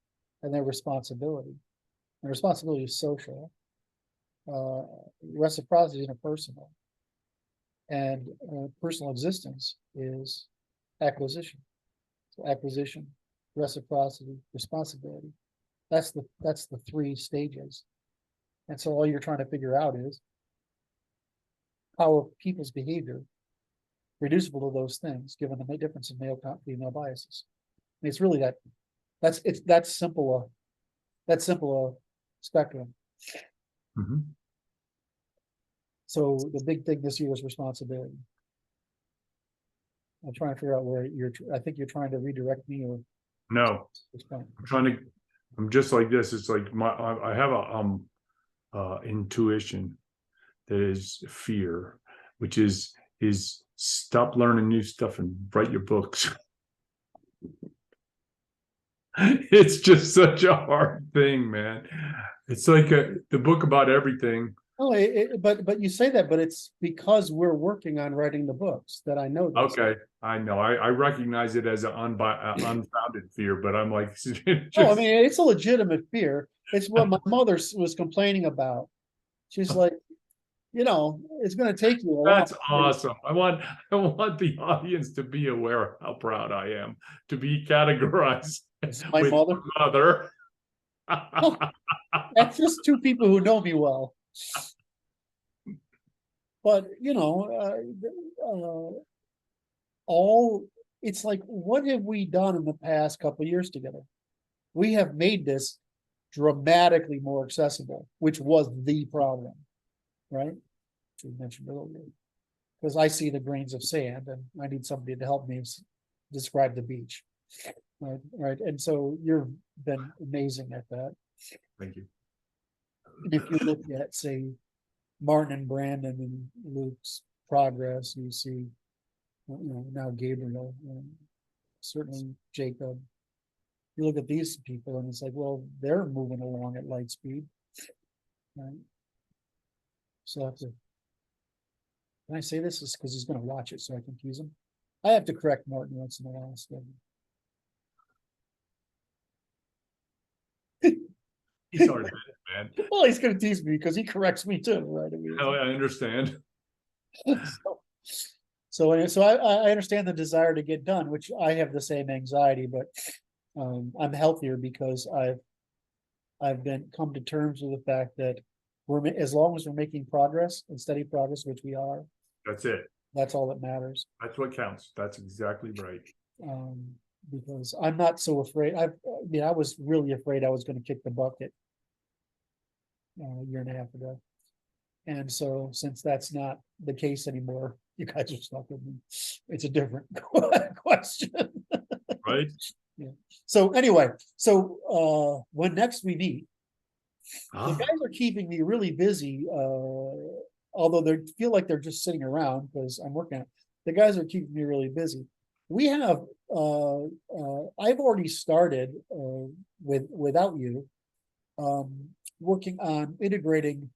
and then responsibility. And responsibility is social. Reciprocity is interpersonal. And personal existence is acquisition. So acquisition, reciprocity, responsibility. That's the three stages. And so all you're trying to figure out is how are people's behavior reducible to those things, given the difference in male female biases. I mean, it's really that simple a spectrum. Mhm. So the big thing this year is responsibility. I'm trying to figure out where I think you're trying to redirect me or. No, I'm just like this. It's like I have a intuition that is fear, which is stop learning new stuff and write your books. It's just such a hard thing, man. It's like the book about everything. Oh, but you say that, but it's because we're working on writing the books that I know this. Okay, I know. I recognize it as an unfounded fear, but I'm like, just, Oh, I mean, it's a legitimate fear. It's what my mother was complaining about. She's like, it's going to take you a while. that's awesome. I want the audience to be aware of how proud I am to be categorized My with mother. mother. That's just two people who know me well. But it's like, what have we done in the past couple of years together? We have made this dramatically more accessible, which was the problem, right? Which we mentioned earlier. Because I see the grains of sand and I need somebody to help me describe the beach. Right. And so you've been amazing at that. Thank you. And if you look at, say, Martin and Brandon and Luke's progress, you see, now Gabriel, certainly Jacob. You look at these people and it's like, well, they're moving along at light speed. Right. So I have to, can I say this? Is because he's going to watch it so I can tease him. I have to correct Martin once in a while. So. He's hard to man. Well, he's going to tease me because he corrects me too, right? I mean, I understand. So I understand the desire to get done, which I have the same anxiety, but I'm healthier because I've come to terms with the fact that as long as we're making progress and steady progress, which we are. That's it. That's all that matters. That's what counts. That's exactly right. Because I'm not so afraid. I was really afraid I was going to kick the bucket a year and a half ago. And so since that's not the case anymore, you guys are stuck with me. It's a different question. right? So anyway, when next we meet, the Ah, guys are keeping me really busy, although they feel like they're just sitting around because I'm working on it. The guys are keeping me really busy. We have, I've already started, without you, working on integrating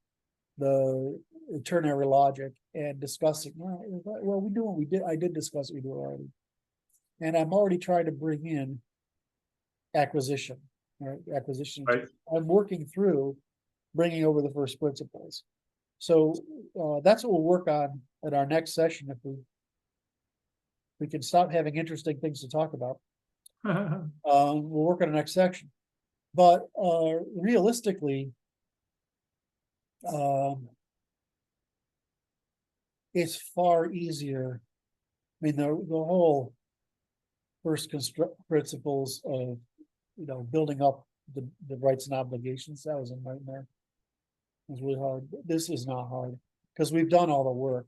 the ternary logic and discussing, well, we do what we did. I did discuss it, we do it already. And I'm already trying to bring in acquisition, right? Acquisition. right. I'm working through bringing over the first principles. So that's what we'll work on at our next session. If we can stop having interesting things to talk about, we'll work on the next section. But realistically, it's far easier. I mean, the whole first principles of, building up the rights and obligations, that was a nightmare. It was really hard. This is not hard because we've done all the work.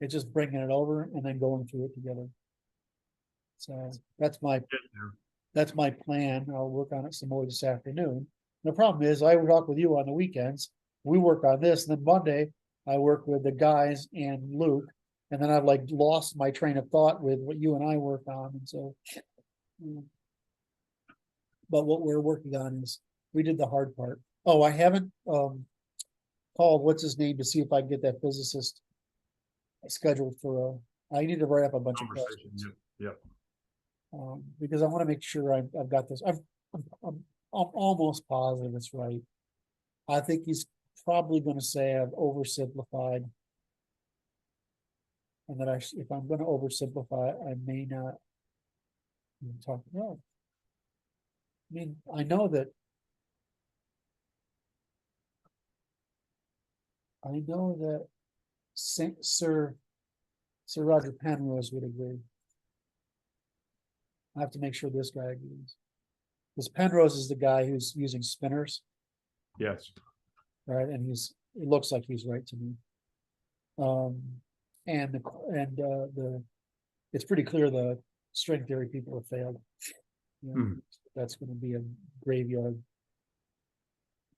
It's just bringing it over and then going through it together. So that's my plan. I'll work on it some more this afternoon. The problem is I talk with you on the weekends. We work on this, and then Monday I work with the guys and Luke, and then I've like lost my train of thought with what you and I work on, and so. But what we're working on is we did the hard part. Oh, I haven't called what's his name to see if I can get that physicist scheduled for I need to write up a bunch of questions. Yep. Because I want to make sure I've got this. I'm almost positive it's right. I think he's probably going to say I've oversimplified, and that if I'm going to oversimplify, I may not talk. No, I mean, I know that Sir Roger Penrose would agree. I have to make sure this guy agrees. Because Penrose is the guy who's using spinners, Yes. right? And it looks like he's right to me. It's pretty clear the string theory people have failed. That's going to be a graveyard.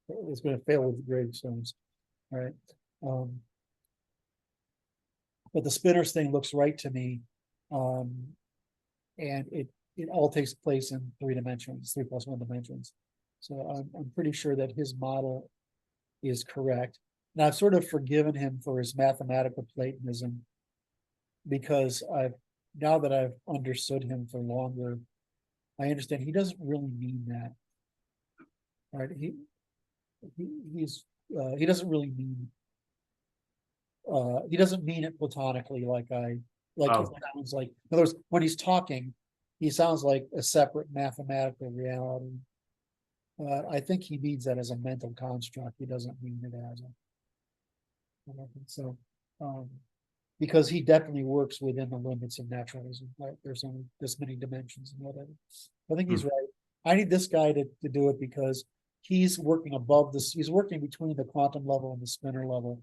It's going to fail with gravestones, right? But the spinners thing looks right to me, and it all takes place in 3 dimensions, 3 + 1 dimensions. So I'm pretty sure that his model is correct. Now I've sort of forgiven him for his mathematical Platonism because now that I've understood him for longer, I understand he doesn't really mean that. Right? He doesn't really mean. He doesn't mean it platonically like it sounds like. In other words, when he's talking, he sounds like a separate mathematical reality. I think he means that as a mental construct. He doesn't mean it as a. I don't think so. Because he definitely works within the limits of naturalism. Right? There's only this many dimensions and whatever. I think he's right. I need this guy to do it because he's working above this. He's working between the quantum level and the spinner level,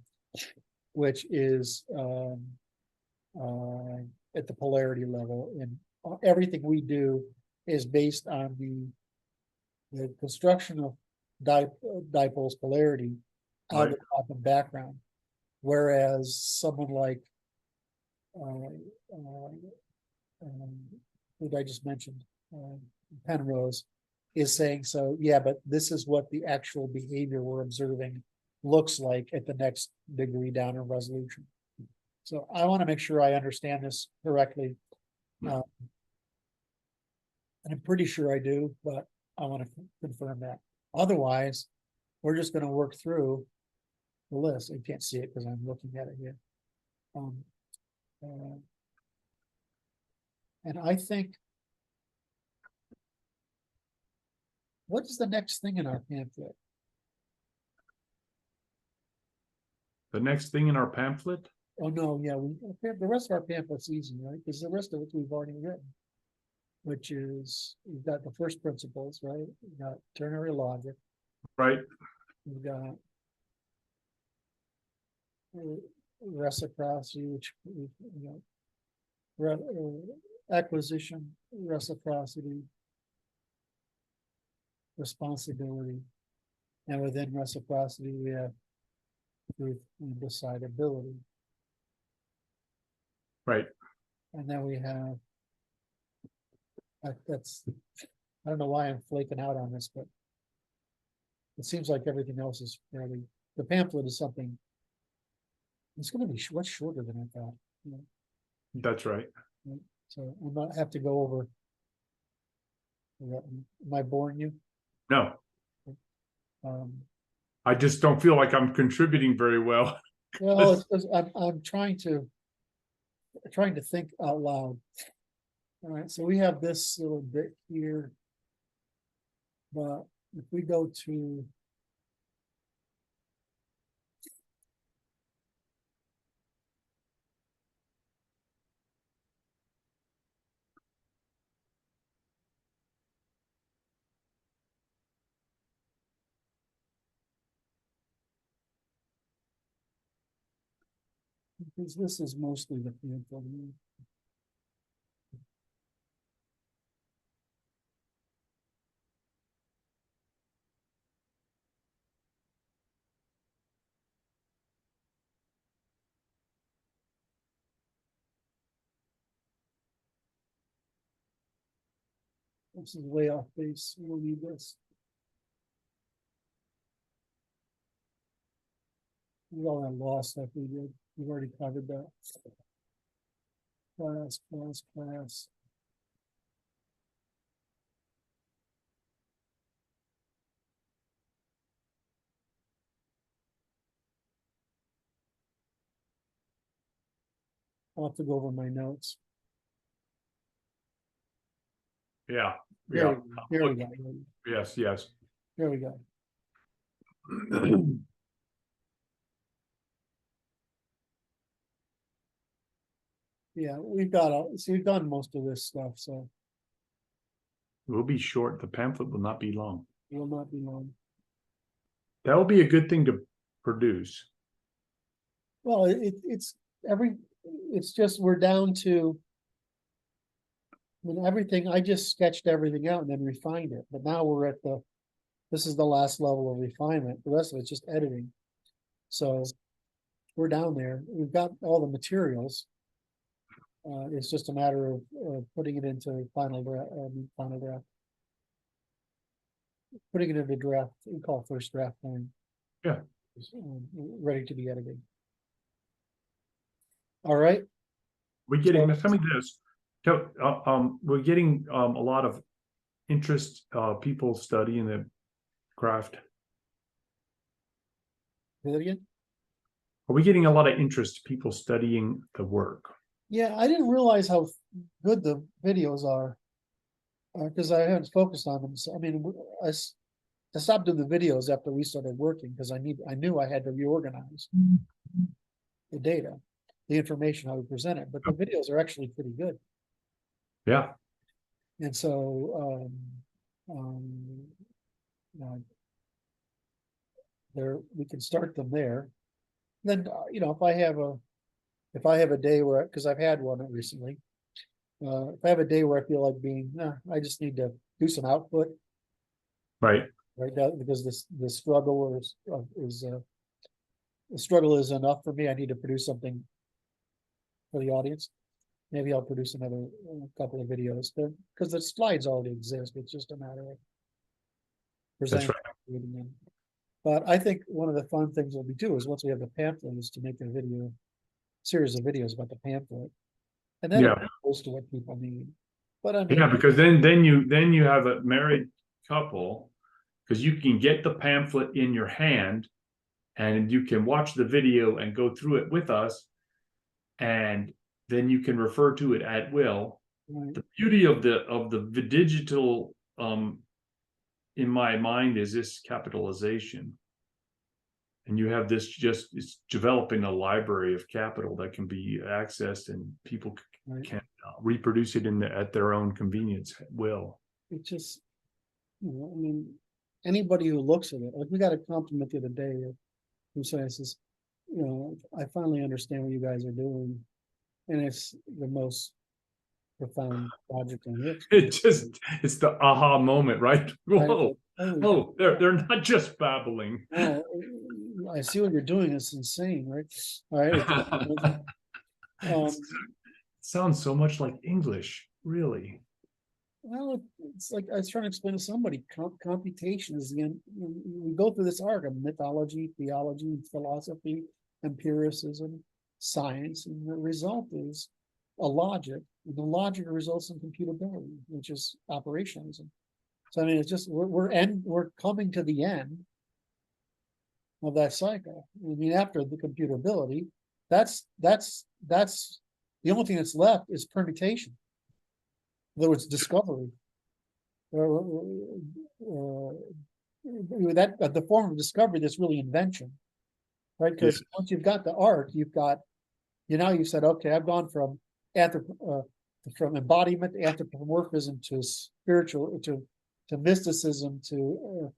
which is at the polarity level, and everything we do is based on the construction of dipole's polarity out of the quantum background. Whereas someone like who I just mentioned, Penrose, is saying, so yeah, but this is what the actual behavior we're observing looks like at the next degree down in resolution. So I want to make sure I understand this correctly. And I'm pretty sure I do, but I want to confirm that. Otherwise, we're just going to work through the list. You can't see it because I'm looking at it here. And I think, what is the next thing in our pamphlet? The next thing in our pamphlet? Oh, no, yeah, the rest of our pamphlet's easy, right? Because the rest of it we've already written, which is, we've got the first principles, right? We've got ternary logic. Right. We've got reciprocity, which, acquisition, reciprocity, responsibility. And within reciprocity, we have truth and decidability. Right. And then we have, that's, I don't know why I'm flaking out on this, but it seems like everything else is fairly, the pamphlet is something, it's gonna be much shorter than I thought. You know, That's right. so I'm not have to go over. Am I boring you? No, Um, I just don't feel like I'm contributing very well. well, I'm trying to think out loud. All right, so we have this little bit here. But if we go to. Because this is mostly the pamphlet. This is way off base. We don't need this. We all that law stuff we did. We've already covered that. Class. I'll have to go over my notes. Yeah. Here Yeah. we go. Yes, yes. Here we go. Yeah, we've done most of this stuff, so We'll be short. The pamphlet will not be long. it will not be long. That will be a good thing to produce. Well, it's just, we're down to. I mean, everything, I just sketched everything out and then refined it, but now we're at this is the last level of refinement. The rest of it's just editing. So we're down there. We've got all the materials. It's just a matter of putting it into final draft. Putting it into draft, we call it first draft form. Yeah. Ready to be edited. All right. We're getting, tell me this. We're getting a lot of interest, people studying the craft. Say that again? Are we getting a lot of interest, people studying the work? Yeah, I didn't realize how good the videos are. Because I haven't focused on them. So I mean, I stopped doing the videos after we started working because I knew I had to reorganize the data, the information, how we present it. But the videos are actually pretty good. Yeah. And so there we can start them there. Then if I have a day where, because I've had one recently, if I have a day where I feel like I just need to do some output. Right. Right now, because the struggle the struggle is enough for me. I need to produce something for the audience. Maybe I'll produce another couple of videos because the slides already exist. It's just a matter of presenting. That's right. But I think one of the fun things we'll be doing is once we have the pamphlet is to make a series of videos about the pamphlet. And then it goes to what people need. But I mean, yeah, because then you have a married couple, because you can get the pamphlet in your hand and you can watch the video and go through it with us, and then you can refer to it at will. Right. The beauty of the digital in my mind is this capitalization. And you have this it's developing a library of capital that can be accessed and people can reproduce it at their own convenience at will. It just, I mean, anybody who looks at it, like we got a compliment the other day who says, I finally understand what you guys are doing. And it's the most profound logic in it. It's the aha moment, right? Right, Whoa, like, oh, they're not just babbling. oh, I see what you're doing. It's insane, right? All right. Um, Sounds so much like English, really. well, it's like I was trying to explain to somebody, computation is the, we go through this arc of mythology, theology, philosophy, empiricism, science, and the result is a logic, and the logic results in computability, which is operationalism. So I mean, it's just we're coming to the end of that cycle. I mean, after the computability, that's the only thing that's left is permutation. In other words, discovery. That the form of discovery that's really invention, right? Because once you've got the art, you've got, you said, okay, I've gone from embodiment to anthropomorphism to spiritual to mysticism to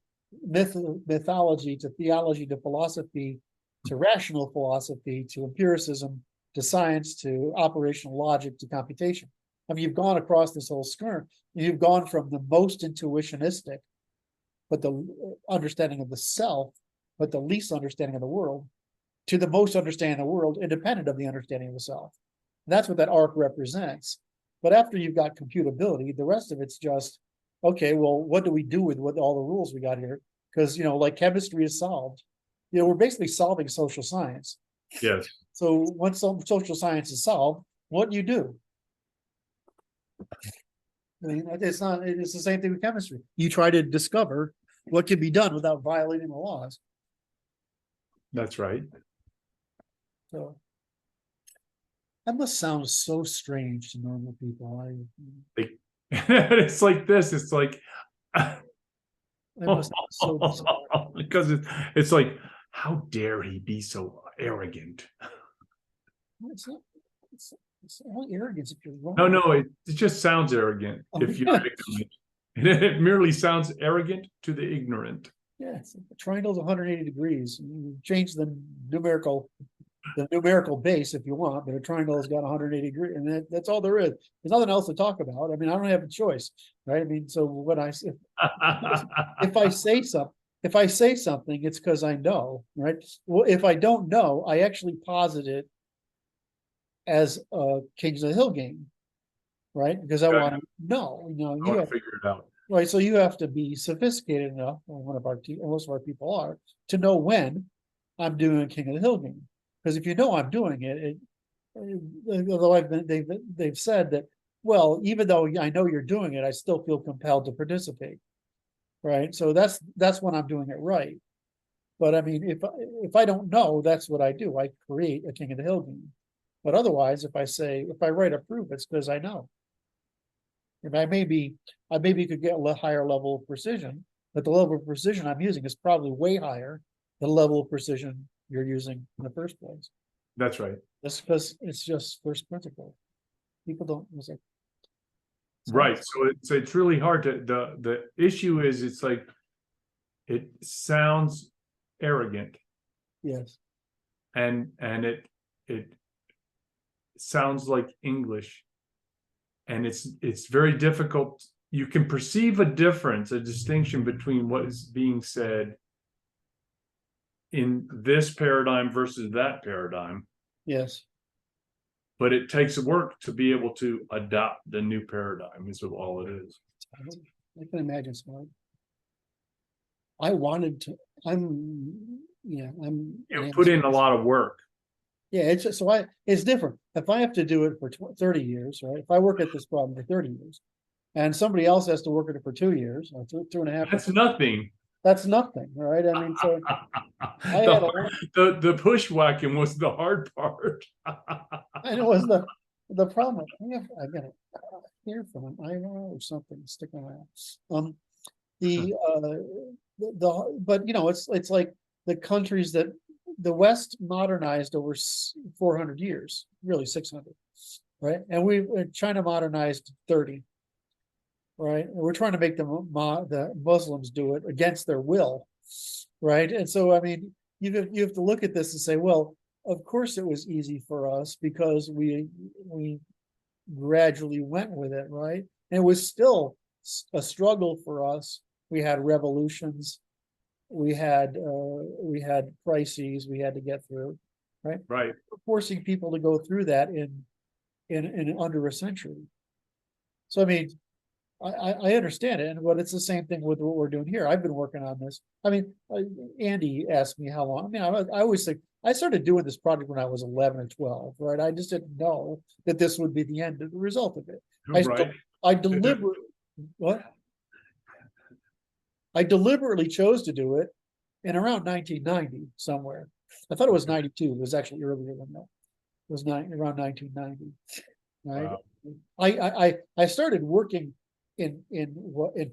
mythology to theology to philosophy to rational philosophy to empiricism to science to operational logic to computation. I mean, you've gone across this whole skirt. You've gone from the most intuitionistic, but the understanding of the self, but the least understanding of the world, to the most understanding of the world, independent of the understanding of the self. And that's what that arc represents. But after you've got computability, the rest of it's just, okay, well, what do we do with all the rules we got here? Because, like chemistry is solved. We're basically solving social science. Yes. So once social science is solved, what do you do? I mean, it's the same thing with chemistry. You try to discover what can be done without violating the laws. That's right. So that must sound so strange to normal people. It's like this. It's like because it's like, how dare he be so arrogant? It's not. It's only arrogance if you're wrong. No, it just sounds arrogant if you're ignorant. It merely sounds arrogant to the ignorant. Yeah, the triangle's 180 degrees. You change the numerical base if you want, but a triangle has got 180 degrees, and that's all there is. There's nothing else to talk about. I mean, I don't have a choice, right? I mean, so when if I say something, it's because I know, right? Well, if I don't know, I actually posit it as a Kings of the Hill game, right? Because I want to know, I want to figure it out. Right, so you have to be sophisticated enough, most of our people are, to know when I'm doing a King of the Hill game. Because if you know I'm doing it, although they've said that, well, even though I know you're doing it, I still feel compelled to participate. Right, so that's when I'm doing it right. But I mean, if I don't know, that's what I do. I create a King of the Hill game. But otherwise, if I write a proof, it's because I know. And I maybe could get a higher level of precision, but the level of precision I'm using is probably way higher than the level of precision you're using in the first place. That's right. That's because it's just first principle. People don't. Right. So it's really hard to the issue is it's like it sounds arrogant. Yes. And it sounds like English. And it's very difficult. You can perceive a difference, a distinction between what is being said in this paradigm versus that paradigm. Yes. But it takes work to be able to adopt the new paradigm, is all it is. I can imagine smart. I wanted to. You put in a lot of work. Yeah, it's just, it's different. If I have to do it for 30 years, right? If I work at this problem for 30 years, and somebody else has to work at it for 2 years, or 2.5. That's nothing. That's nothing, right? I mean, so the bushwhacking was the hard part. and it was the problem. I got it here from an eyebrow or something sticking around. But it's like the countries that the West modernized over 400 years, really 600, right? And China modernized 30, right? And we're trying to make the Muslims do it against their will, right? And so, I mean, you have to look at this and say, well, of course it was easy for us because we gradually went with it, right? And it was still a struggle for us. We had revolutions, we had crises we had to get through, right? Right. Forcing people to go through that in under a century. So I mean, I understand it, but it's the same thing with what we're doing here. I've been working on this. I mean, Andy asked me how long. I mean, I always think I started doing this project when I was 11 or 12, right? I just didn't know that this would be the end of the result of it. Right. I deliberately what? I deliberately chose to do it in around 1990 somewhere. I thought it was 92. It was actually earlier than that. It was around 1990, right? Wow. I started working in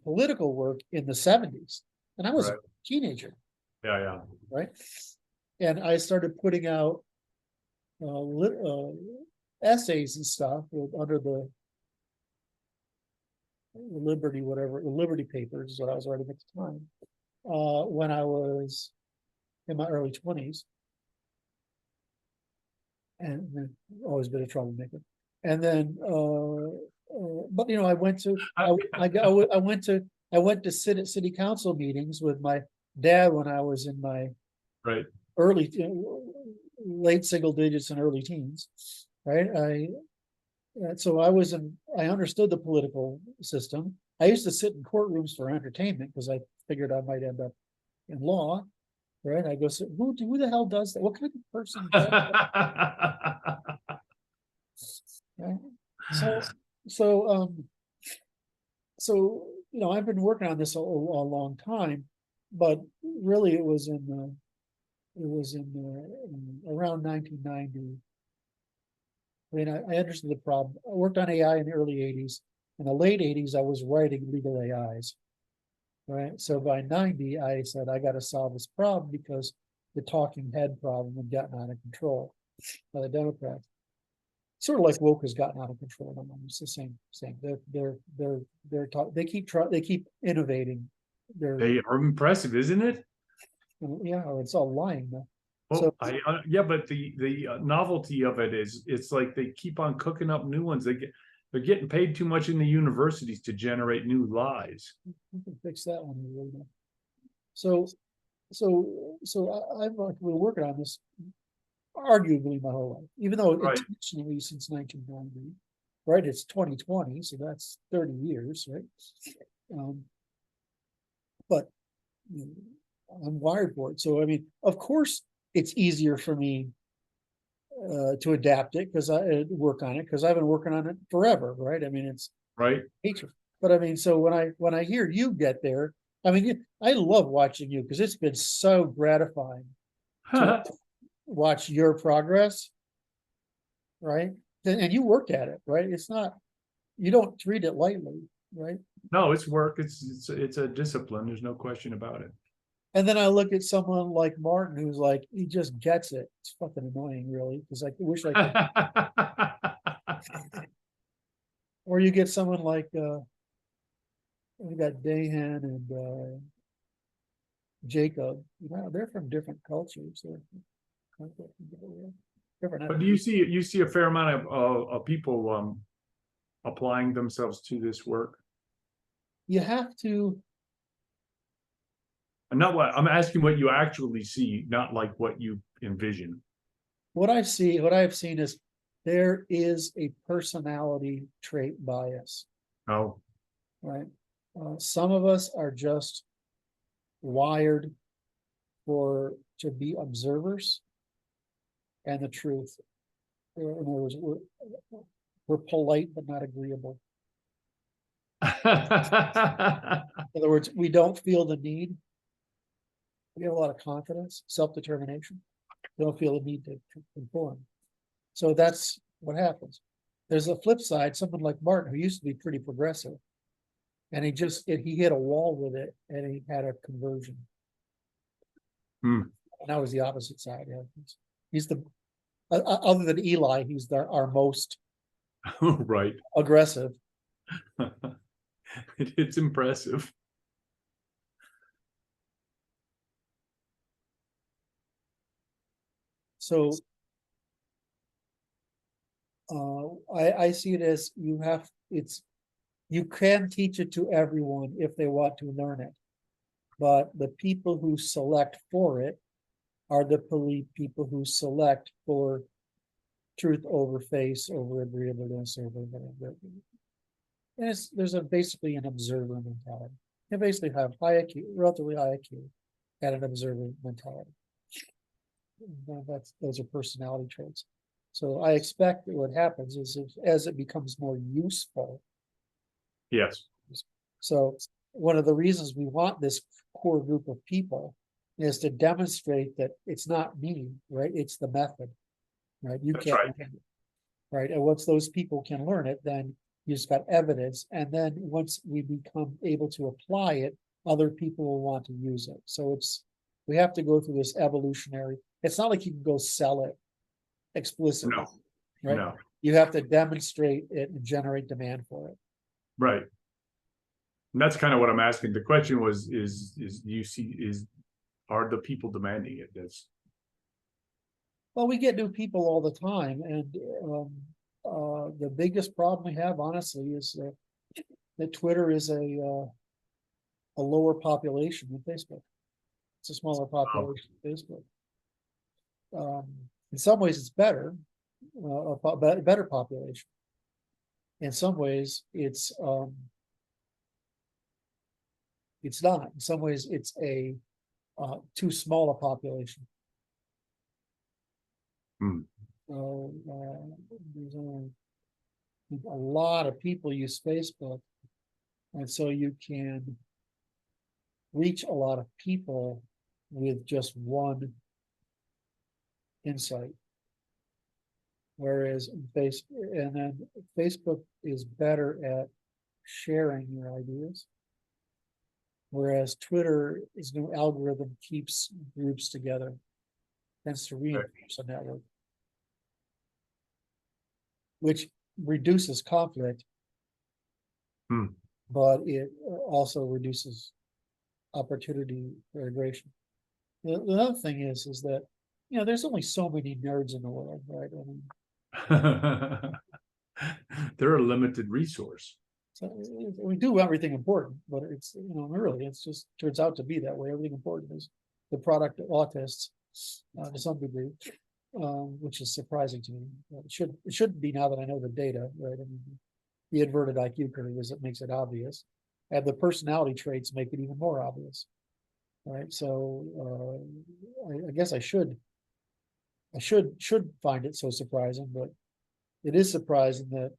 political work in the 70s, and I was a Right. teenager, Yeah. Yeah. right? And I started putting out essays and stuff under the Liberty Papers is what I was writing at the time. When I was in my early 20s, and always been a troublemaker. And then, but you know, I went to sit at city council meetings with my dad when I was in my Right. early, late single digits and early teens, right? So I understood the political system. I used to sit in courtrooms for entertainment because I figured I might end up in law, right? I go, who the hell does that? What kind of person does that? Right? So, you know, I've been working on this a long time, but really it was in around 1990. I mean, I understood the problem. I worked on AI in the early 80s. In the late 80s, I was writing legal AIs, right? So by 90, I said, I got to solve this problem because the talking head problem had gotten out of control by the Democrats. Sort of like woke has gotten out of control. It's the same. They keep innovating. They are impressive, isn't it? Yeah, it's all lying though. Well, So yeah, but the novelty of it is it's like they keep on cooking up new ones. They're getting paid too much in the universities to generate new lies. we can fix that one later. So I've been working on this arguably my whole life, even though Right. intentionally since 1990. Right, it's 2020, so that's 30 years, right? But I'm wired for it. So I mean, of course, it's easier for me to adapt it because I work on it because I've been working on it forever, right? I mean, it's Right. nature. But I mean, so when I hear you get there, I mean, I love watching you because it's been so gratifying to watch your progress, right? And you work at it, right? It's not, you don't treat it lightly, right? No, it's work. It's a discipline. There's no question about it. And then I look at someone like Martin, who's like, he just gets it. It's fucking annoying, really, because I wish I could. Or you get someone like we got Dahan and Jacob. You know, they're from different cultures. They're different. But do you see a fair amount of people applying themselves to this work? You have to. And not what I'm asking, what you actually see, not like what you envision. What I've seen is there is a personality trait bias, Oh, right? Some of us are just wired to be observers and the truth. In other words, we're polite but not agreeable. In other words, we don't feel the need. We have a lot of confidence, self-determination. We don't feel the need to conform. So that's what happens. There's a flip side, someone like Martin, who used to be pretty progressive, and he hit a wall with it and he had a conversion. Hmm. And that was the opposite side. He's the other than Eli, he's our most right. aggressive. It's impressive. So I see it as you can teach it to everyone if they want to learn it. But the people who select for it are the people who select for truth over face, over agreeableness, over whatever. And there's basically an observer mentality. They basically have high IQ, relatively high IQ, and an observer mentality. Those are personality traits. So I expect that what happens is as it becomes more useful. Yes. So one of the reasons we want this core group of people is to demonstrate that it's not me, right? It's the method, right? You That's can't right. learn it, right? And once those people can learn it, then you just got evidence. And then once we become able to apply it, other people will want to use it. So we have to go through this evolutionary. It's not like you can go sell it explicitly, No. right? No. You have to demonstrate it and generate demand for it. Right. And that's kind of what I'm asking. The question was, are the people demanding it? That's Well, we get new people all the time, and the biggest problem we have, honestly, is that Twitter is a lower population than Facebook. It's a smaller population than Facebook. In some ways, it's better, a better population. In some ways, it's not. In some ways, it's a too small a population. There's only a lot of people use Facebook, and so you can reach a lot of people with just one insight. Whereas Facebook is better at sharing your ideas. Whereas Twitter is no algorithm keeps groups together, tends to reinforce a network, which reduces conflict, but it also reduces opportunity for integration. The other thing is that there's only so many nerds in the world, right? I mean, they're a limited resource. So we do everything important, but it's really it's just turns out to be that way. Everything important is the product of autists to some degree, which is surprising to me. It shouldn't be now that I know the data, right? I mean, the inverted IQ curve makes it obvious, and the personality traits make it even more obvious, right? So I guess I should find it so surprising, but it is surprising that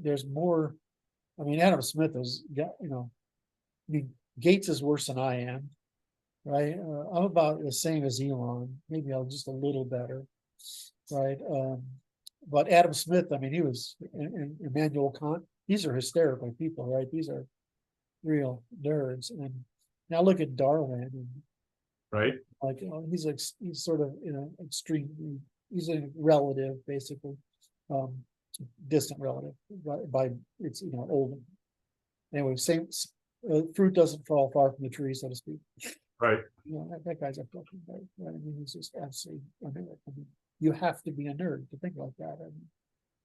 there's more. I mean, Adam Smith is, Gates is worse than I am, right? I'm about the same as Elon, maybe I'm just a little better, right? But Adam Smith, I mean, he was Immanuel Kant. These are hysterical people, right? These are real nerds. And now look at Darwin, and right? Like he's sort of extreme. He's a relative, basically. Distant relative by it's old. Anyway, same fruit doesn't fall far from the tree, so to speak. Right. That guy's a fucking nerd. Right? I mean, he's just absolutely a nerd. I mean, you have to be a nerd to think like that. I mean,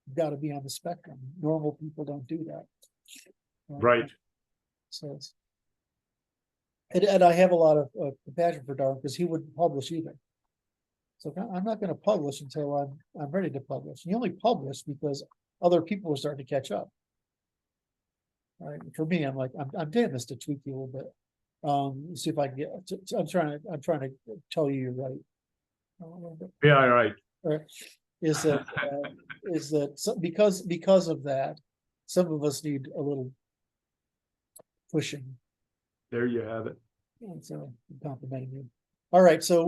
you've got to be on the spectrum. Normal people don't do that. Right. So and I have a lot of compassion for Darwin because he wouldn't publish either. So I'm not going to publish until I'm ready to publish. He only published because other people were starting to catch up. Right. For me, I'm like, I'm doing this to tweak you a little bit. See if I can get. I'm trying to tell you you're right. Yeah, right. Is that because of that, some of us need a little pushing. There you have it. And so I'm complimenting you. All right, so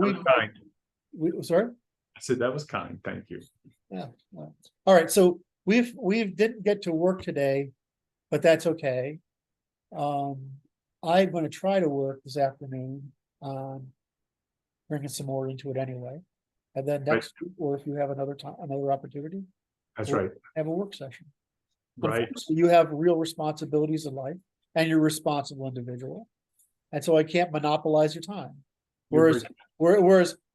we sorry. I said that was kind. Thank you. Yeah. All right, so we didn't get to work today, but that's okay. I'm going to try to work this afternoon on bringing some more into it anyway, and then next week, or if you have another opportunity, that's right. Have a work session. Right. You have real responsibilities in life, and you're a responsible individual, and so I can't monopolize your time. Whereas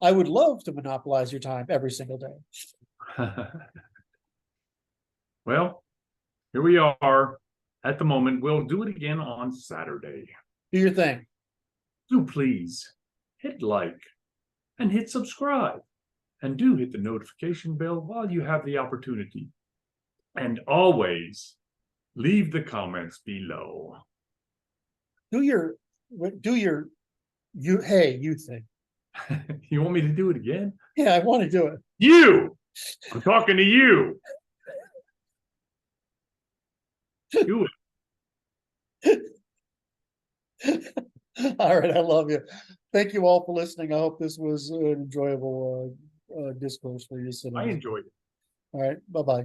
I would love to monopolize your time every single day. Well, here we are at the moment. We'll do it again on Saturday. Do your thing. Do please hit like and hit subscribe. And do hit the notification bell while you have the opportunity. And always leave the comments below. Do your you thing. You want me to do it again? Yeah, I want to do it. You! I'm talking to you. Do it. All right, I love you. Thank you all for listening. I hope this was an enjoyable discourse for you. I enjoyed it. All right, bye-bye.